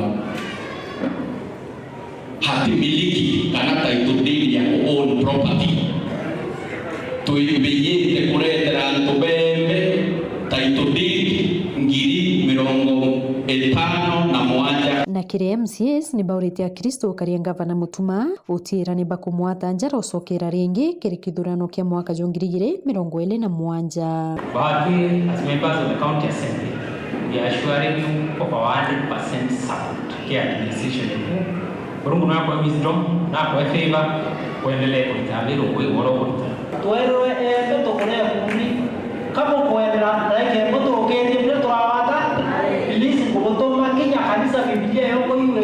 hati miliki kana title deed ya own property tuibeyete kuretera tobembe title deed ngiri 50 na mwanja na kire MCS ni baurite akristo karia gavana Mutuma utira ni bakumwata njara usokera ringi kiri kithurano kia mwaka 2027 Baki as members of the county assembly we are assuring you of our 100% support kia decision yetu Burungu na kwa wisdom na kwa favor kuendelea kuitabiri uworo kuita tuerwe beto korea kumi kama kuendera like moto okedi mleto awata ilisi kuboto makinya kanisa Biblia yoko yule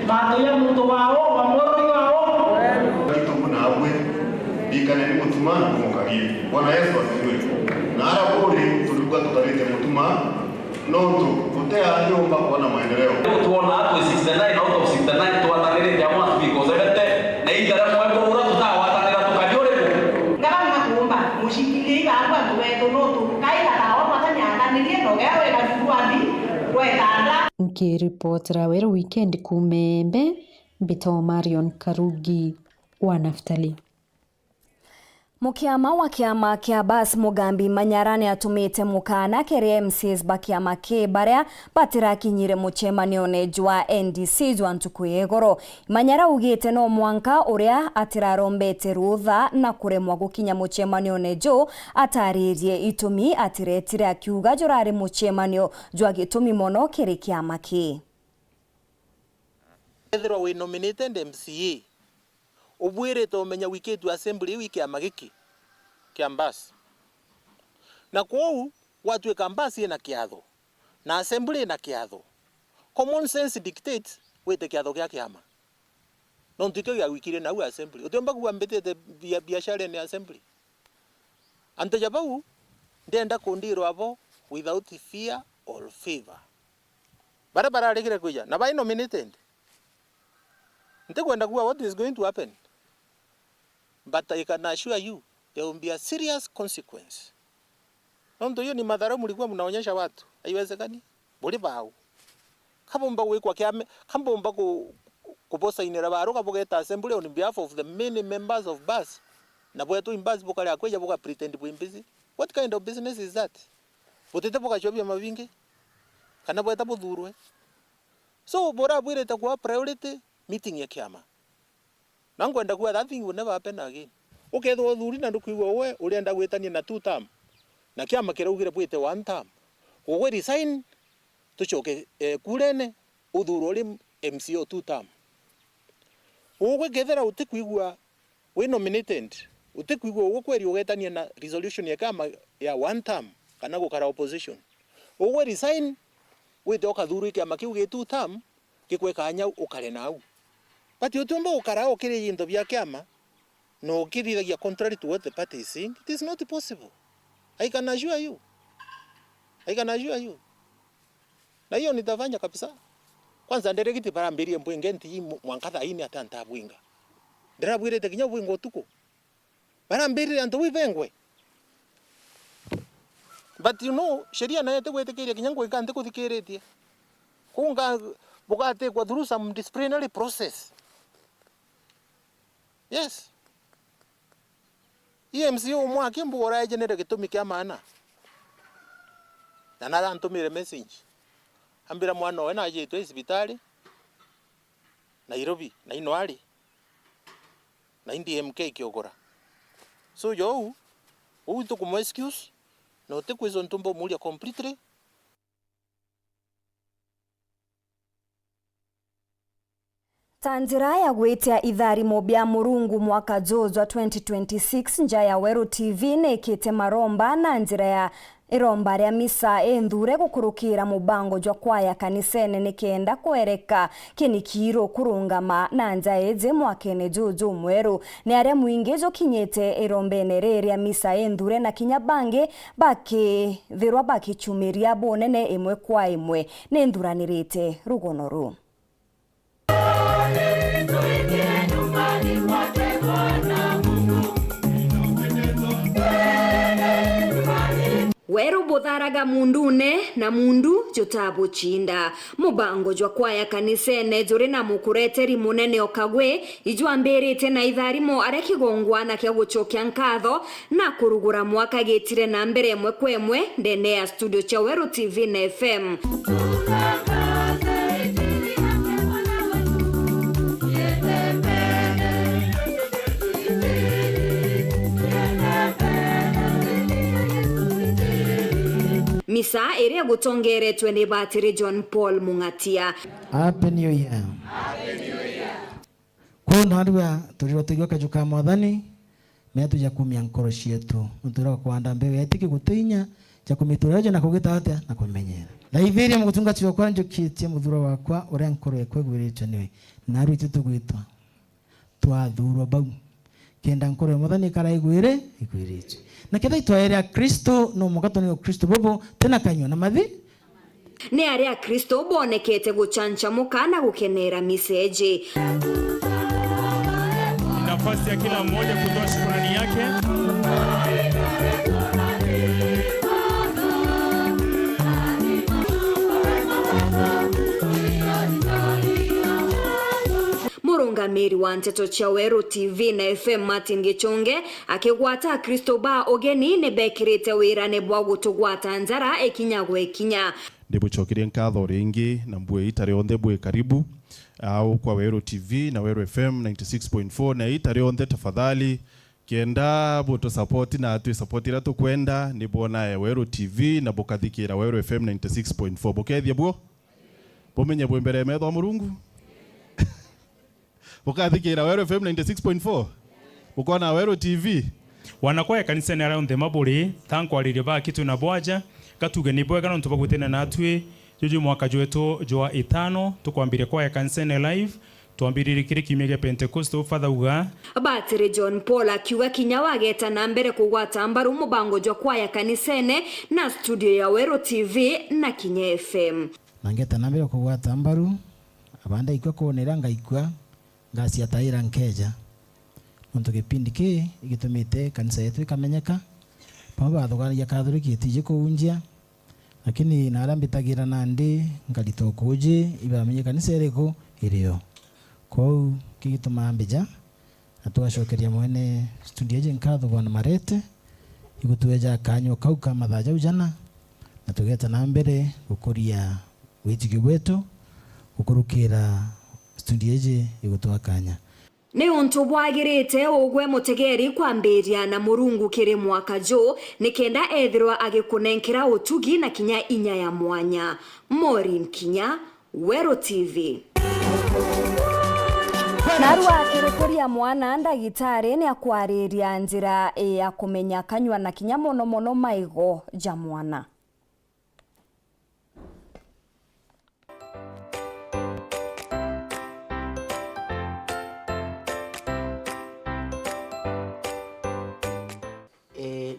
mato ya mtu wao wamoro yao kitu na awe bikana ni Mutuma mukagie Bwana Yesu asifiwe na ara kule tulikuwa tukalete Mutuma Noto, kutea nyumba kuona maendeleo. Tuona hapo 69 out of 69 tuwatanire jamaa tukikozete na idara mwanzo ura tutawatanira tukajore. Ngaba kuomba mushikili hapa tuweto noto kaila dawa matanya atanirie nogewe na jukwadi wetanda. Nkiripotera wera weekend kumembe Bito Marion Karugi wa Naftali. Mukiama wa kiama kia Bas Mugambi Manyarani atumite mukana kere MCs bakiama ke baria batira kinyire muchemanio ne jwa NDC jwa ntukuyegoro. Manyara ugite no mwanka uria atirarombete rutha na kuremwa gukinya muchemanio ne jo ataririe itumi atiretire akiuga jorari muchemanio jwa gitumi mono kere kiama ke. Ethirwa we nominated MCA ubwire to menya wiki tu assembly wiki ya magiki kiambas na kwao watu wa kambasi na kiatho na assembly na kiatho common sense dictates wete kiatho kya kiama no ntike ya wiki na u assembly utomba kuambete biashara ni assembly ante jabau ndenda kundiro abo without fear or favor barabara alegire kuja na bai nominated ntekwenda kuwa what is going to happen. But I can assure you, there will be a serious consequence. Ndio hiyo ni madhara mlikuwa mnaonyesha watu. Haiwezekani. Boli bao. Kama mbago kwa kiame, kama mbago kuposa inera baro kabogeta assembly on behalf of the many members of BAS. Na bwetu imbazi bokale akweja boka pretend buimbizi. What kind of business is that? Botete boka chobya mavinge. Kana bweta budhurwe. So bora bwire takuwa priority meeting ya kiama. Nangwenda kuwa that thing will never happen again. Ukethwo thuri na ndukuigwa we urienda gwetania na 2 term. Na kiama kiraugire bwite 1 term. Wowe resign tuchoke kurene uthuro ri MCO 2 term. Wowe gethera utikuigwa we nominated. Utikuigwa wowe kweri ugetania na resolution ya kiama ya 1 term kana gukara opposition. Wowe resign wite okathuru kiama kiu ge 2 term kikweka anya ukare nau. But you don't know karao kiri into vya kiama no kiri contrary to what the party is saying. It is not possible. I can assure you. Na hiyo nitafanya kabisa. Kwanza nderekiti para mbiri mbwengenti mwankatha ini atanta bwinga. Ndera bwire tekinya bwingo tuko. Para mbiri anto wibengwe. But you know sheria na yete wetekeria kinyango ikante kuthikiretie. Kunga bukate kwa through some disciplinary process. Yes. EMCO mwake mbora genera gitumi kya maana. Na nara ntumire message. Ambira mwana we na aje hospitali. Nairobi na inwali. Na NDMK kiogora. So yo to como excuse no te kwizo ntumbo mulia completely. Tanjira ya gwitia itharimo bia murungu mwaka jozwa 2026 nja ya Weru TV nekite maromba na njira ya iromba ria misa endhure gukurukira mubango jwa kwaya kanisene nikenda kwereka kinikiro kurungama na nja eje mwakene jojo mweru ni aria mwingi jo kinyete irombene ria misa endhure na kinyabange baki thirwa baki chumiria bonene imwe kwa imwe nenduranirite rugonoru. Weru botharaga mundune na mundu jotabo chinda mubango jwa kwaya kanisene juri na mukureteri munene okagwe ijwa mberete na itharimo arekigongwa na kya guchokya nkatho na kurugura mwaka getire na mbere mwe kwemwe ndene ya studio cha Weru TV na FM. Misa ere gutongeretwe ni Batiri John Paul Mungatia. Happy New Year. Happy New Year. Kuna harua tuliotegwa kajuka mwathani metu ya kumia nkoro cietu mutura kwanda mbewe yetiki gutinya cha kumituraje na kugita atia na kumenyera na iviri mugutunga tyo kwa njukitie muthura wakwa uria nkoro ekwegwirite niwe naru itu tugwitwa twathurwa bau kenda nkoro mwathani karaigwire igwirite na ketha itwaere ya Kristo no mugato ni Kristo bobo tena kanyo na mathi Ni aria Kristo bonekete guchanchamuka na gukenera miseji. Nafasi ya kila mmoja kutoa shukrani yake. Murungamiri wa Nteto cia Weru TV na FM Martin Gichonge akigwata Kristo ba ogeni ne bekirite wirane bwa gutugwata nzara ekinyagwe ekinya. Ndibuchokirie nkatho ringi na mbue itare onthe bwe karibu au kwa Weru TV na Weru FM 96.4 na itare onthe tafadhali kienda buto support na atu support ira tukwenda nibona Weru TV na bukathikira Weru FM 96.4 bukethia bwo bumenye bwe mbere metho Murungu bukathikira Weru FM 96.4 ukona Weru TV wanakwaya kanisa ni around the maburi thankwaririe ba kitu na bwaja katuge ni bwega no tubagutena natwe juju mwaka jwetu jwa 5 tukwambire kwaya kanisa ni live tuambirire kire kimege Pentecost Father uga Batire John Paul akiwa kinyawageta na mbere kugwata mbaru mubango jwa kwaya kanisene na studio ya Weru TV na Kinya FM nangeta na mbere kugwata mbaru abanda ikwa kuonera ngaikwa ngasi ataira nkeja muntu kipindi ki igitumite kanisa yetu ikamenyeka pamwe bathogania Catholic itije kuunjia lakini narambitagira nandi ngalito kuje ibamenye kanisa eriko irio kwa kigituma ambija atwashokeria mwene studio je nkatho bwana Marete igutueja kanyo kauka mathaja ujana na tugeta na mbere gukuria witigi wetu gukurukira studio je igutwa kanya ni untu bwagirite ugwe mutegeri kwambiria na Murungu kiri mwaka jo nikenda ethirwa agikunenkera utugi na kinya inya ya mwanya. Maureen Kinya, Weru TV. Narua kirikuria mwana ndagitari ni akwariria njira ya kumenya kanywa na kinya mono maigo ja mwana.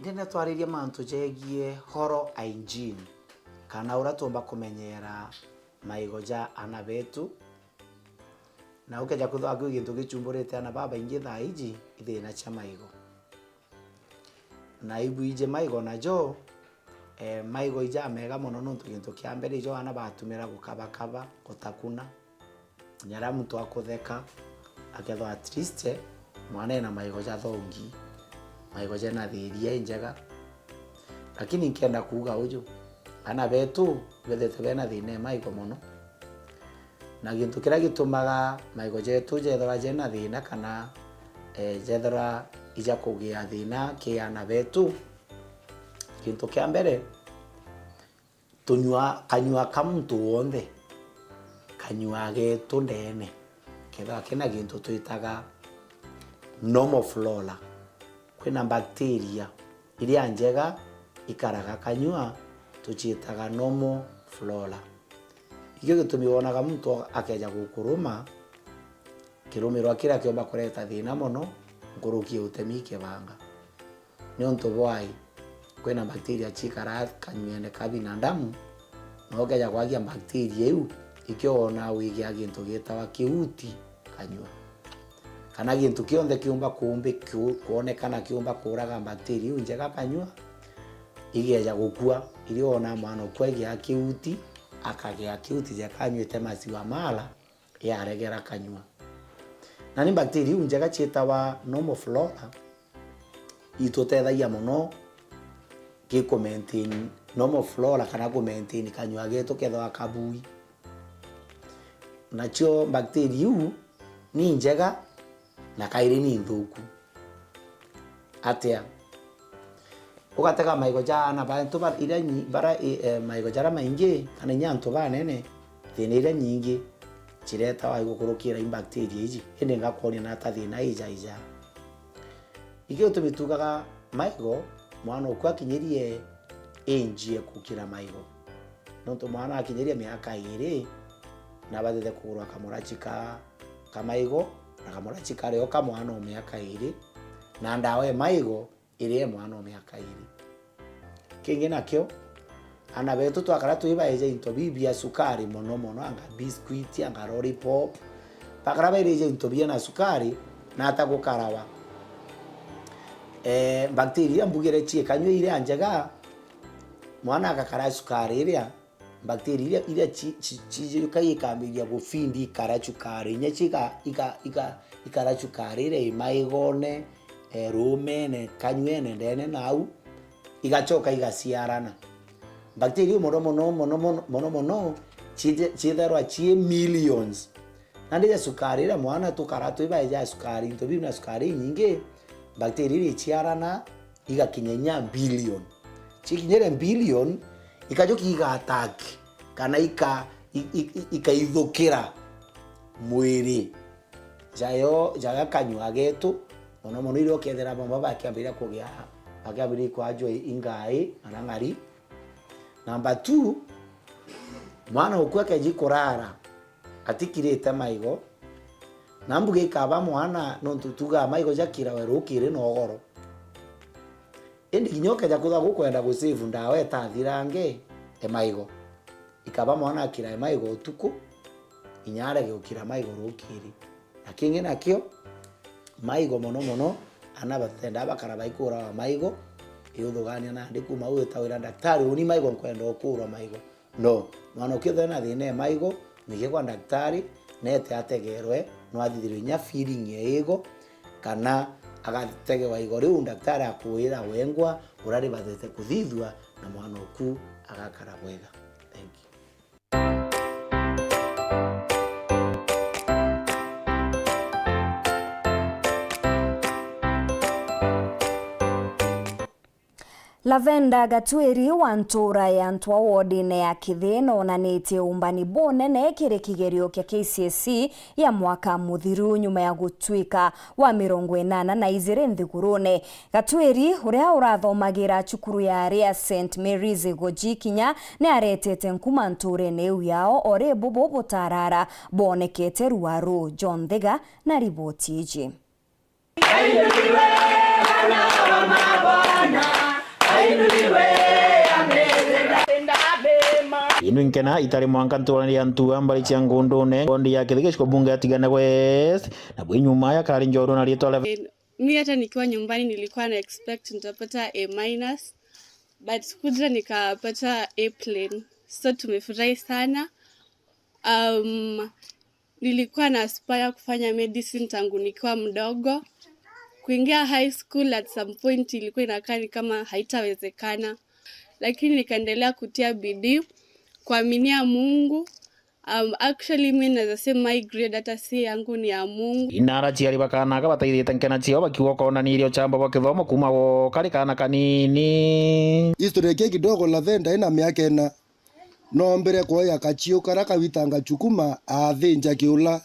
Ndina twaririe mantu jegie horo hygiene kana uratomba kumenyera maigo ja ana betu na ukeja kuthaga gintu gichumburite ana baba ingi thaiji ithina cha maigo na ibu ije maigo na jo maigo ija mega mono nuntu gintu kia mbere jo ana batumira gukabakaba gutakuna nyara muntu akutheka akethwa at least mwana ena maigo ja thongi maigo jana thiria njega lakini nkienda kuuga uju ana betu bethete bena thine maigo mono na gintu kira gitumaga maigo jetu jethora jena thina kana jethora ija kugia thina ki ana betu gintu kia mbere kanyua kamuntu wonde kanyua getu ndene ketha kena gintu tuitaga normal flora kwina bacteria iria njega ikaraga kanyua tuchitaga normal flora ikyo gitumiwonaga muntu akeja gukuruma kirumirwa kira kiomba kureta thina mono ngurukie utemi kibanga ni onto bwai kwina bacteria chikara kanyuene ka binadamu no keja kwagia bacteria iu ikiona wigia gintu gitawa kiuti kanyua kana gintu kionthe kiumba kuonekana kiumba kuraga bacteria njega kanyua igeja gukua iliona mwana kwegea kiuti akagea kiuti ja kanywete maziwa mala yaregera kanyua na ni bacteria njega chitawa normal flora itutethagia muno giko maintain normal flora kana ku maintain kanyua getu kethwa kabui nacho bacteria ni njega na kairi ni nthuku atia ugatega maigo jana bantu ba ira bara maigo jara maingi kana nyanto banene thina ira nyingi chireta wa gukurukira bacteria iji ende ngakoni na ta thina ija ikyo tumitugaga maigo mwana ukwa kinyerie enjie kukira maigo nonto mwana akinyerie miaka 2 na bathete kugurwa kamurachika kamaigo na kamurachika reo kamwana miaka 2 na ndawe maigo irie mwana miaka 2 kingi nakyo ana betu twakara twibaeje into bibia sukari mono anga biscuit anga lollipop pakara baeje into bia na sukari na atagukarawa bacteria mbugire chie kanywe ile anjaga mwana akakara sukari ile bacteria ile chi kai kambiria gufindi kara sukari nyachika ikara sukari ile maigone rumene kanywene ndene nau igachoka igasiarana bacteria mono chitherwa chi millions nandi sukari ile mwana tukarato ibaja sukari into bina sukari nyingi bacteria ile chiarana igakinyenya billion chikinyere billion ikajoki iga-attack kana ikaithukira mwiri jaga kanywa getu mono ile okethera mama bakiambira kugia bakiambira kwajwa ingai anangari. Number 2 mwana ukweke jikorara atikirite maigo nambuge ikaba mwana no tutuga maigo jakira werukire no goro endi kinyoke jakuza gukwenda gusave ndawe etathirange maigo ikaba mwana akira maigo utuku inyare gukira maigo rukiri akinge nakio maigo mono anabatenda bakara baikura wa maigo yudhugania na ndiku mawe tawira daktari uni maigo kwenda okura maigo no mwana ukithena thine maigo nige kwa daktari nete ategerwe no athithirwe nya feeling yego kana agatege wa igori daktari akuira wengwa urari bathete kuthithwa na mwana oku agakara wega. Thank you. Lavenda Gatwiri wa ntura ya ntwa wodine ya Kithino onanitie umbani bonene kiri kigerio kia KCSE ya mwaka muthiru nyuma ya gutwika wa 80 na izire nthigurune. Gatwiri uria urathomagira cukuru ya Ria St Mary's Goji Kinya ni aretete nkuma nturene eu yao ore bobo botarara bonekete ruaru. John Thega na riboti iji. Inu inkena itari mwanka nturani ya ntua mbali chia ngondone bondi ya kithigishko bunge atigana West na bwe nyuma ya kari njoro na rieto Lavenda. Mimi hata nikiwa nyumbani nilikuwa na expect nitapata A-, but kuja nikapata A+. So tumefurahi sana. Nilikuwa na aspire kufanya medicine tangu nikiwa mdogo. Kuingia high school at some point ilikuwa inakaa kama haitawezekana, lakini nikaendelea kutia bidii kuaminia Mungu. Actually mimi naweza sema my grade hata si yangu ni ya Mungu. Inara chiari bakana ka bataithite nkena chio bakiwa kona ni irio chamba kwa kithomo kuma wo kari kana kanini. Historia yake kidogo Lavenda ina miaka ena no mbere kwa ya kachio karaka witanga chukuma athinja kiula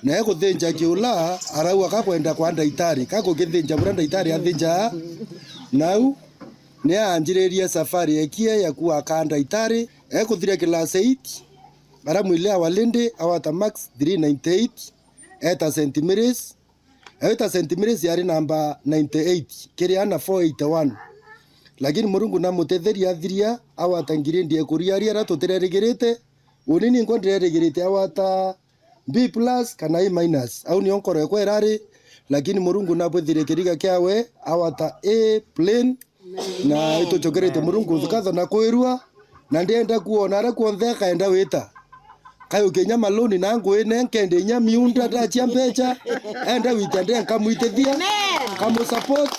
na eko thinja kiula arau akakwenda kwa ndaitari kako kithinja bura ndaitari athinja nau ni anjireria safari ekie ya kuwa kanda itari eko thira class 8 bara mwile awalinde awata max 398 eta centimeters yari namba 98 kiri ana 481 lakini Murungu na mutetheria thiria awata ngirindi ekuria ria ratutereregerete unini nkonderegerete awata B+ kana A- au ni onkoro ekwe rari lakini Murungu na bwethire kiriga kiawe awata A plain na ito chokerete Murungu thukatha na kwirua na ndienda kuona ara kuonthe kaenda wita kayo kenya maloni na ngwene nkende nya miunda ta chiambecha enda wita ndenga kamuitethia kamu support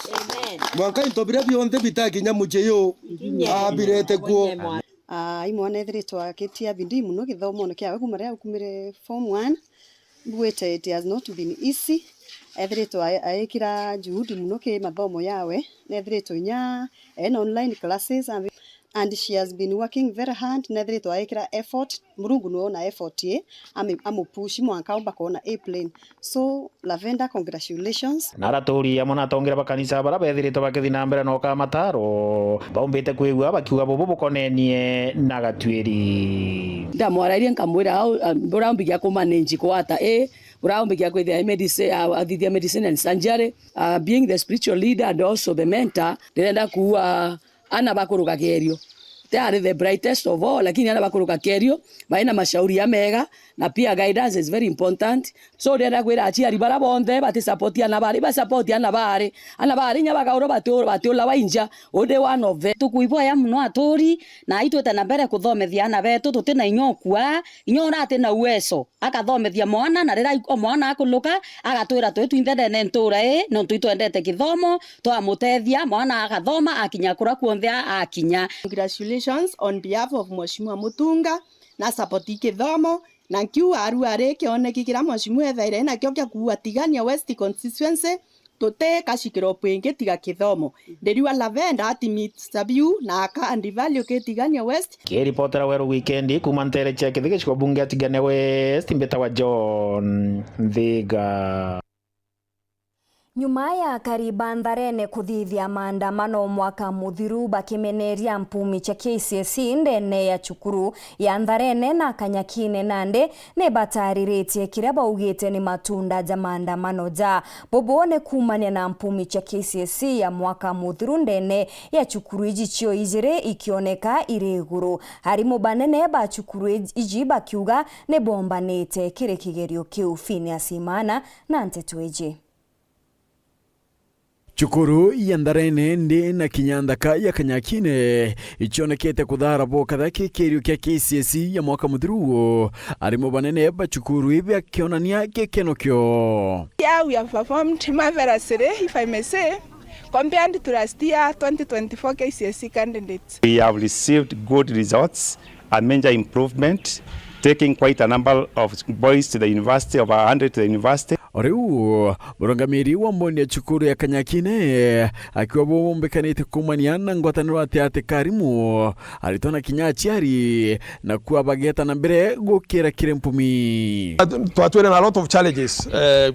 mwanka intobira bionthe bitaki nya mucheyo abirete kuo imwana ethritwa kitia bindi muno githomo no kiawe kumare kumire form 1 bwete it has not been easy ethritwa aikira juhudi muno ke mathomo yawe nethritwa nya online classes and she has been working very hard nethritwa aikira effort Murungu no na effort ye amupush mwanka omba kona A+. So Lavenda, congratulations. Naratori ya mona tongira bakanisa bara bethirito bakithina mbere no ka mataro baumbite kwigua bakiuga bobo bokonenie na Gatwiri ndamwararia nkamwira burambigia ku manage kwata burambigia kwithia medicine athithia medicine and surgery being the spiritual leader and also the mentor ndenda kuwa ana bakuruga gerio they are the brightest of all, lakini ana bakuruka kerio baina mashauri ya mega na pia guidance is very important. So ndenda kwira aciari bara bonthe bati support ana bari ba support ana bari nyabagauro batiola wainja ode one of tukuibo ya mno atori na itwete na mbere kuthomethia ana betu tutina inyokua inyora ate na uweso akathomethia mwana na rira mwana akuluka agatwira twetu indene ntura no tuitwendete kithomo twamutethia mwana agathoma akinya kura kuonthia akinya. Congratulations on behalf of Mheshimiwa Mutunga na sapoti kithomo na kiu aruare kioneki kira Mheshimiwa ethaire na kio kia kuatigania West constituency tote kashikiro pwenge tiga kithomo nderiwa Lavenda ati Sabiu na aka and value ketigania West. Kiripotera weru weekend kumantere cha kithige chiko bunge atigania West mbeta wa John Thiga. Nyuma ya kariba Ntharene kuthithia maandamano mwaka muthiru bakimeneria mpumi cha KCSE ndene ya cukuru ya Ntharene na Kanyakine Nande ne batariritie kiria baugite ni matunda ja maandamano ja bobone kumania na mpumi cha KCSE ya mwaka muthiru ndene ya cukuru iji cio ijire ikioneka ireguru harimo banene ba cukuru iji bakiuga ne bombanite kire kigerio kiu Phineas Imana na Nteto Eji. Cukuru ya Ntharene ndi na Kinyanthaka ya Kanyakine ichonekete kuthara boka kirio kia KCSE ya mwaka muthiru arimo banene ba cukuru ibya kionania kekenokyo. Yeah, we have performed marvelously, if I may say, compared to last year 2024 KCSE candidates. We have received good results and major improvement, taking quite a number of boys to the university, over 100 to the university. Oriu murongamiri wa mboni ya cukuru ya Kanyakine akiwa bombekanite kumania na ngwataniro ati Karimu aritona kinyachiari na kuwa bageta na mbere gukira kirempumi. Twatwere a lot of challenges.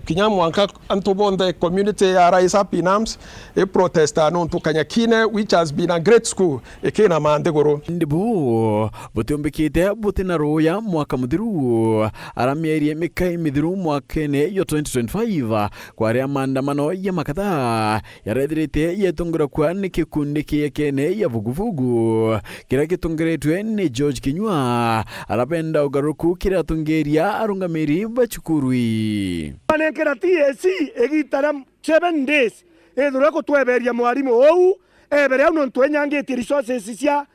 Kinyamu anka antobonde community ya rise up in arms a protest anon to Kanyakine, which has been a great school ekena mandegoro. Ndibu butombekite butina roya mwaka muthiru aramieri mikai mithiru mwakene yo 2025 kwa ria maandamano ya makatha yarethirite yetungura kwa ni kikundi kiyekene ya vuguvugu kira kitungiretwe ni George Kinyua arapenda ugaruku kira tungeria arungamiri bachukuri anekera TSC egitara 7 days ethura ko tweberia mwarimu ou ebere uno ntwenyange resources cia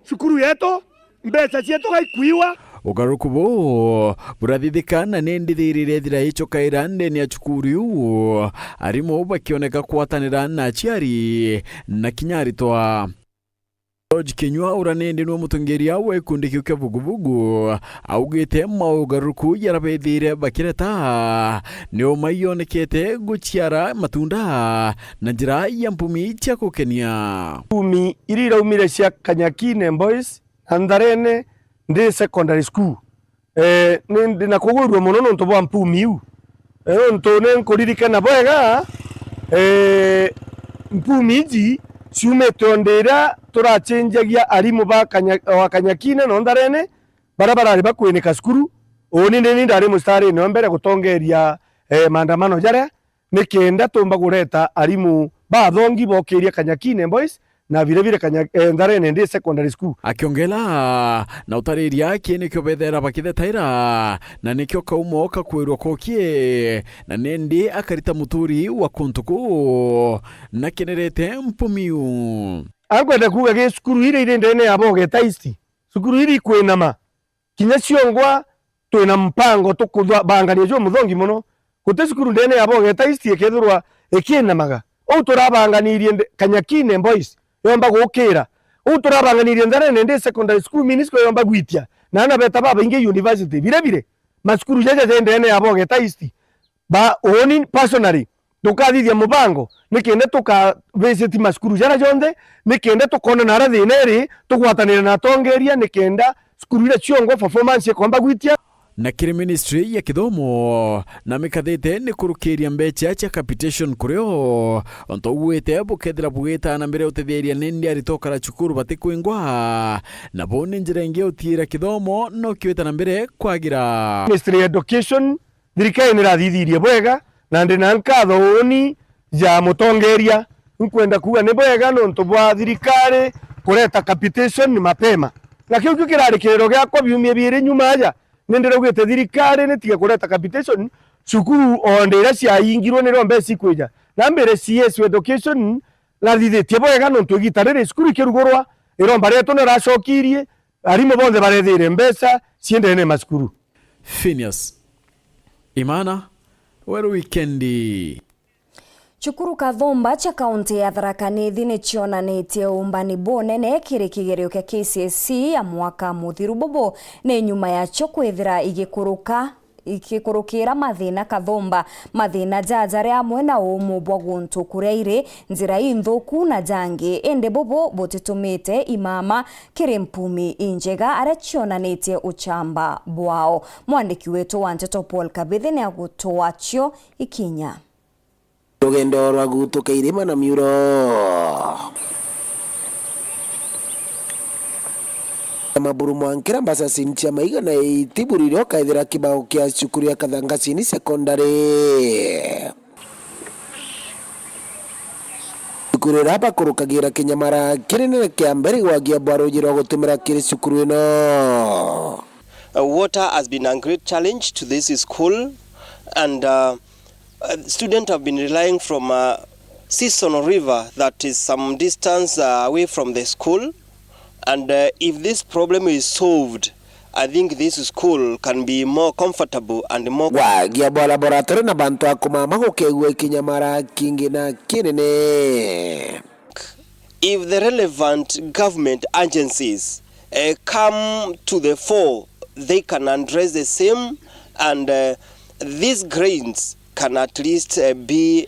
cukuru yeto mbesa cieto gaikuiwa ugaruku bo burathithika na nendithirire thira icho kairande ni acukuru arimo bakioneka kwatanira na aciari na kinyari twa George Kinyua uranendi no mutungeria we kundi kiuke vuguvugu augite maugaruku yarabethire bakireta nio mayonekete guciara matunda na njira ya mpumi cia kukenia mpumi irira umire cia Kanyakine boys Ntharene ndi secondary school ndi na kugurwa muno nonto bwa mpumi u nonto ne nkuririkana bwega mpumi ji ciume tondera turachenjagia arimu ba Kanyakine no Ntharene barabara bakwinika skuru oni ndi ndari mustari no mbere gutongeria maandamano jara nikenda tumba gureta arimu ba thongi bokiria Kanyakine boys na vile vile Ntharene ndi secondary school. Akiongela na utariria kine kyo bethera bakithetaira na nikyo kaumo kakwirwa kokie na nendi akarita muturi wa kuntuku na kinerete mpumiu agwenda kuga ge skuru ire ndene yaboge taisti skuru iri kwinama kinya ciongwa twina mpango tukubangania jo muthongi muno gute skuru ndene yaboge taisti ekethurwa ekinamaga o turabanganirie Kanyakine boys yomba gukira uturabanganirie Ntharene ndi secondary school minisco yomba gwitia na na beta baba inge university vile maskuru jeje ndene yaboge taisti ba oni personally tukathithia mubango nikende tuka visit maskuru jara jonde nikende tukona na rathineri tugwatanira na tongeria nikenda skuru ile ciongo performance yekomba gwitia na kiri ministry ya kithomo na mikathite ni kurukiria mbecha cha capitation kurio onto uwete bukethira bugita na mbere utetheria nindi aritokara cukuru batikwingwa na bone njira ingi utira kithomo no kiweta na mbere kwagira ministry ya education thirikari ni rathithirie bwega na ndi na nkatho oni ja mutongeria nkwenda kuga ni bwega no nto bwa thirikari kureta capitation ni mapema na kiu kirarikiriro giakwa biumia biiri nyuma aja nindirugite thirikari nitige kureta capitation cukuru onde ira ciaingirwo ni rombe cikwija na mbere CS education la thithitie bwega nontu gitarire cukuru ikirugurwa iromba reto na racokirie arimu bonthe barethire mbeca ciendene macukuru. Phineas Imana, weru wikendi. Chukuru Kathomba cha kaunti ya Tharaka Nithi ni chionanitie umbani bonene kiri kigerio kia KCSE ya mwaka muthiru bobo ni nyuma ya cho kwithira igikurukira mathina Kathomba mathina jajare amwe na umu bwa guntu kuria iri nzira inthuku na jangi ende bobo botitumite imama kiri mpumi injega aria chionanitie uchamba bwao. Mwandiki wetu wa Nteto Paul Kabithi ni agutuachio ikinya rugendo rwa gutuka irima na miuro maburu mwankira mbasa sintia maiga na itiburiro kaithira kibao kia cukuru ya Kathangasini secondary cukuru rapa kurukagira kinyamara kirinene kia mbere gwagia bwarujiro gutumira kiri cukuru ino. Water has been a great challenge to this school, and students have been relying from Seasonal River that is some distance away from the school, and if this problem is solved, I think this school can be more comfortable and more wagia bwa laboratory na bantu akumama gukegwe kinyamara kingi na kinene. If the relevant government agencies come to the fore, they can address the same, and these grains can at least be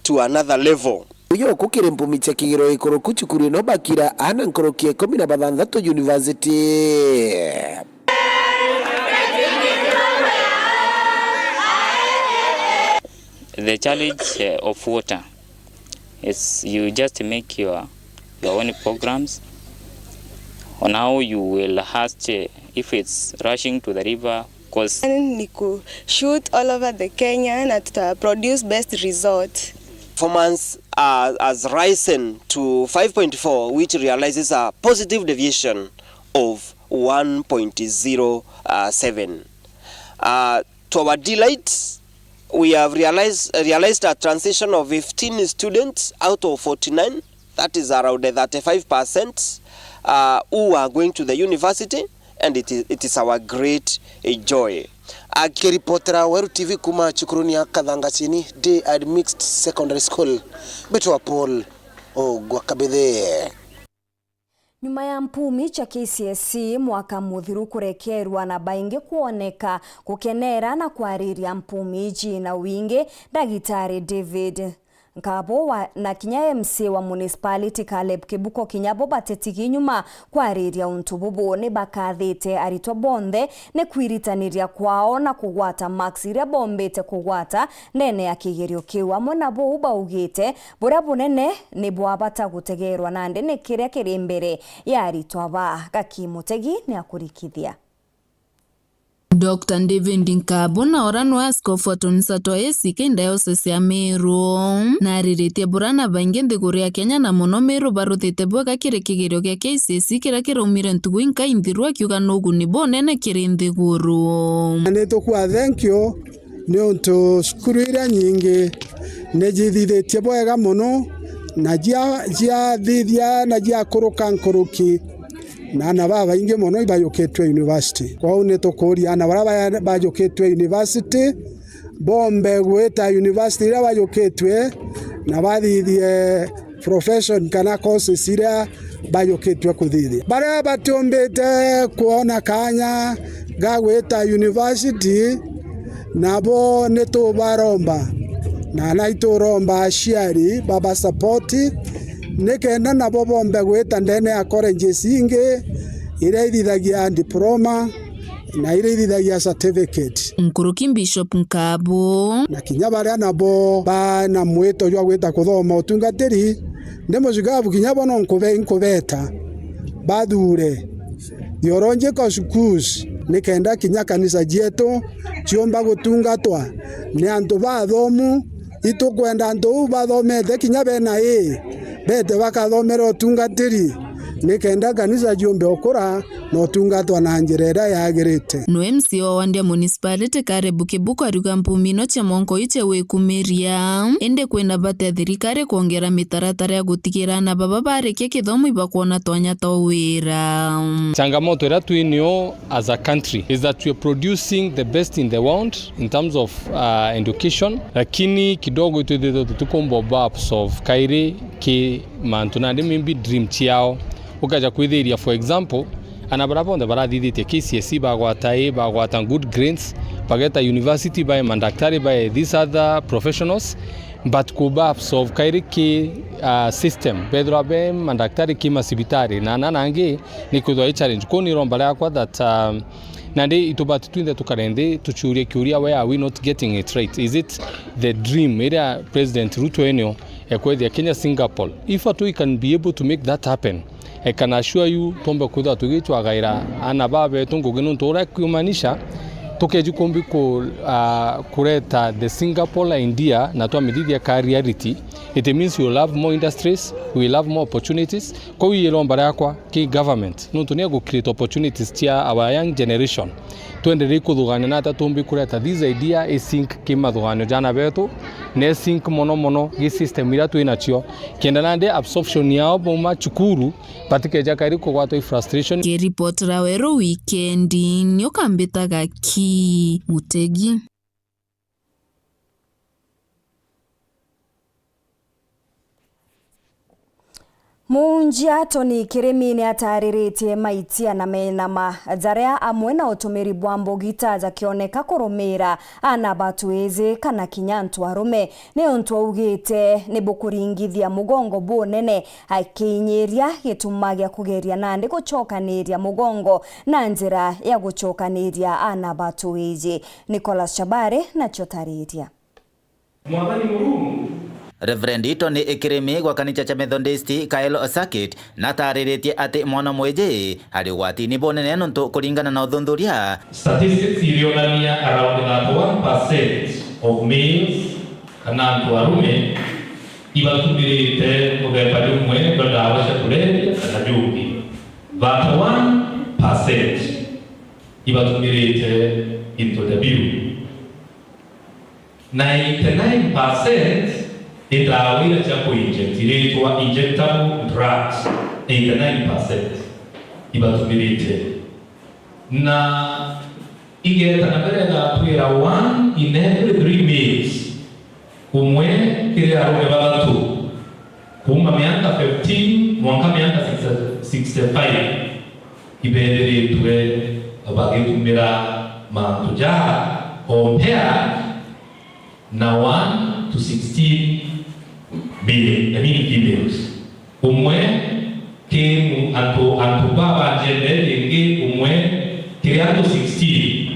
to another level. Uyo kukire mpumicha kigiro ikoro kuchukuru no bakira ana nkorokie 16 university. The challenge of water is you just make your own programs on how you will host if it's rushing to the river. Ni ku shoot all over the Kenya na to produce best result. Performance has risen to 5.4, which realizes a positive deviation of 1.07. To our delight, we have realized a transition of 15 students out of 49, that is around 35%, who are going to the university, and it is our great joy. Akiripotera Weru TV kuma chukuruni ya Kathangasini Day and Mixed Secondary School, Betwa Paul Gwakabithe. Nyuma ya mpumi cha KCSE mwaka muthiru kurekerwa na baingi kuoneka kukenera na kwariria mpumi jina wingi Dagitari David Nkabo na kinya MC wa municipality Caleb Kibuko Kinyabo batetigi nyuma kwariria untububu ni bakathite arito bonthe ne kwiritaniria kwao na kugwata max iria bombete kugwata nene ya kigerio kiu amwe nabo baugite bura bunene ni bwabata gutegerwa nande ni kiria kiri mbere ya arito aba Gakimutegi ni akurikithia. Dr. David Nkabo na orano askofu atonisato esike diocese ya Meru na ariritie burana baingi nthiguru ya Kenya na muno Meru baruthite bwega kiri kigerio gia KCSE kira kiraumire ntugu inka inthiru akiuga nuguni bonene kiri nthiguru. Nitukuwa thank you ni untu cukuru iria nyingi nejithithitie bwega muno na jia thithia na jia kuruka nkuruki na baba inge muno ibayuketwe university kwa une tukuria na bara bayuketwe university bombe gweta university ira bayuketwe na bathithie profession kana courses ira bayuketwe kuthithia bara batumbite kuona kanya gagweta university nabo nitubaromba na naituromba aciari baba support nikenda nabo bombe gweta ndene ya colleges ingi ira ithithagia diploma na ira ithithagia certificate. Nkuruki Bishop Nkabo na kinya baria nabo bana mwito jwa gweta kuthoma utungatiri ndemo zigabu kinya bono nkubeta badure theological schools nikenda kinya kanisa jetu ciomba gutungatwa ni antu bathomu itukwenda antu bathomete kinya bena bete bakathomera utungatiri nikenda kanisa jumbe okora no tungatwa na njirera yagirite. No MC wa Wandia Municipality Karebu Kibuku ariuga mpumino cha monko iche wikumiria ende kwenda bate thirikari kuongera mitaratara ya gutigira na baba bareke kithomo ibakuona twanya towira. Changamoto ira twinio as a country is that we are producing the best in the world in terms of education, lakini kidogo tukombo babs of kaire ki mantunande maybe dream chiao ukaja kwithiria. For example, anabaraponde baradithite KCSE bagwata good grades bageta university by mandaktari by these other professionals, but kubabs of kaire ki system bedro be mandaktari ki masibitari na nanange ni kudwa challenge koni romba yakwa that nande itobati twinde tukarende tuchurie kuria why are we not getting it right? Is it the dream area President Ruto eneo ekwethia Kenya Singapore? If we can be able to make that happen, I can assure you tombe kuda tugichwa gaira ana babe tunguginu tora kumanisha tokeju kombi ko kureta the Singapore India na to mididi ya reality. It means we will have more industries, we will have more opportunities. Kwa hiyo lombara yakwa ki government no tunia go create opportunities tia our young generation tuendelee kuthugana na tatumbi kureta this idea is sync kimathugano jana betu ne sync mono gi system ira twinachio kenda nande absorption yao boma chukuru patike jakari ko gwato frustration. Ke report rawero weekend nyokambitaga ki Mutegi. Munjia Tony Kirimi ni atariritie maitia na menama zaria amwe na utumiri bwambo gita za kioneka kurumira anabatueze kana kinyantu arume ne ontu ugite ne bukuringithia mugongo bunene hakinyiria gitumagia kugeria nande guchokaniria mugongo na njira ya guchokaniria anabatueze. Nicholas Chabare na chotariria. Mwathani Mungu Reverend Tony Kirimi gwa kanitha cha Methodist Kaelo Circuit na tariritie ati mwana mweje hari gwatini bonene nonto kuringana na uthuthuria. Statistics ilionania around that 1% of males kana antu arume ibatumirite muthemba rumwe ndawa cia kulevya kana njugi. That 1% ibatumirite into the bill. 99% itawira cha kuinjectiretwa injectable drugs 89% ibatumirite na igeta na mbere na twira 1 in every 3 males umwe kile arume babatu kuma miaka 15 mwaka miaka 65 ibenderetwe abagitumira mantuja compare na 1 to 16 billion, I mean females. Umwe ke antu baba jende yengi umwe kiriato 16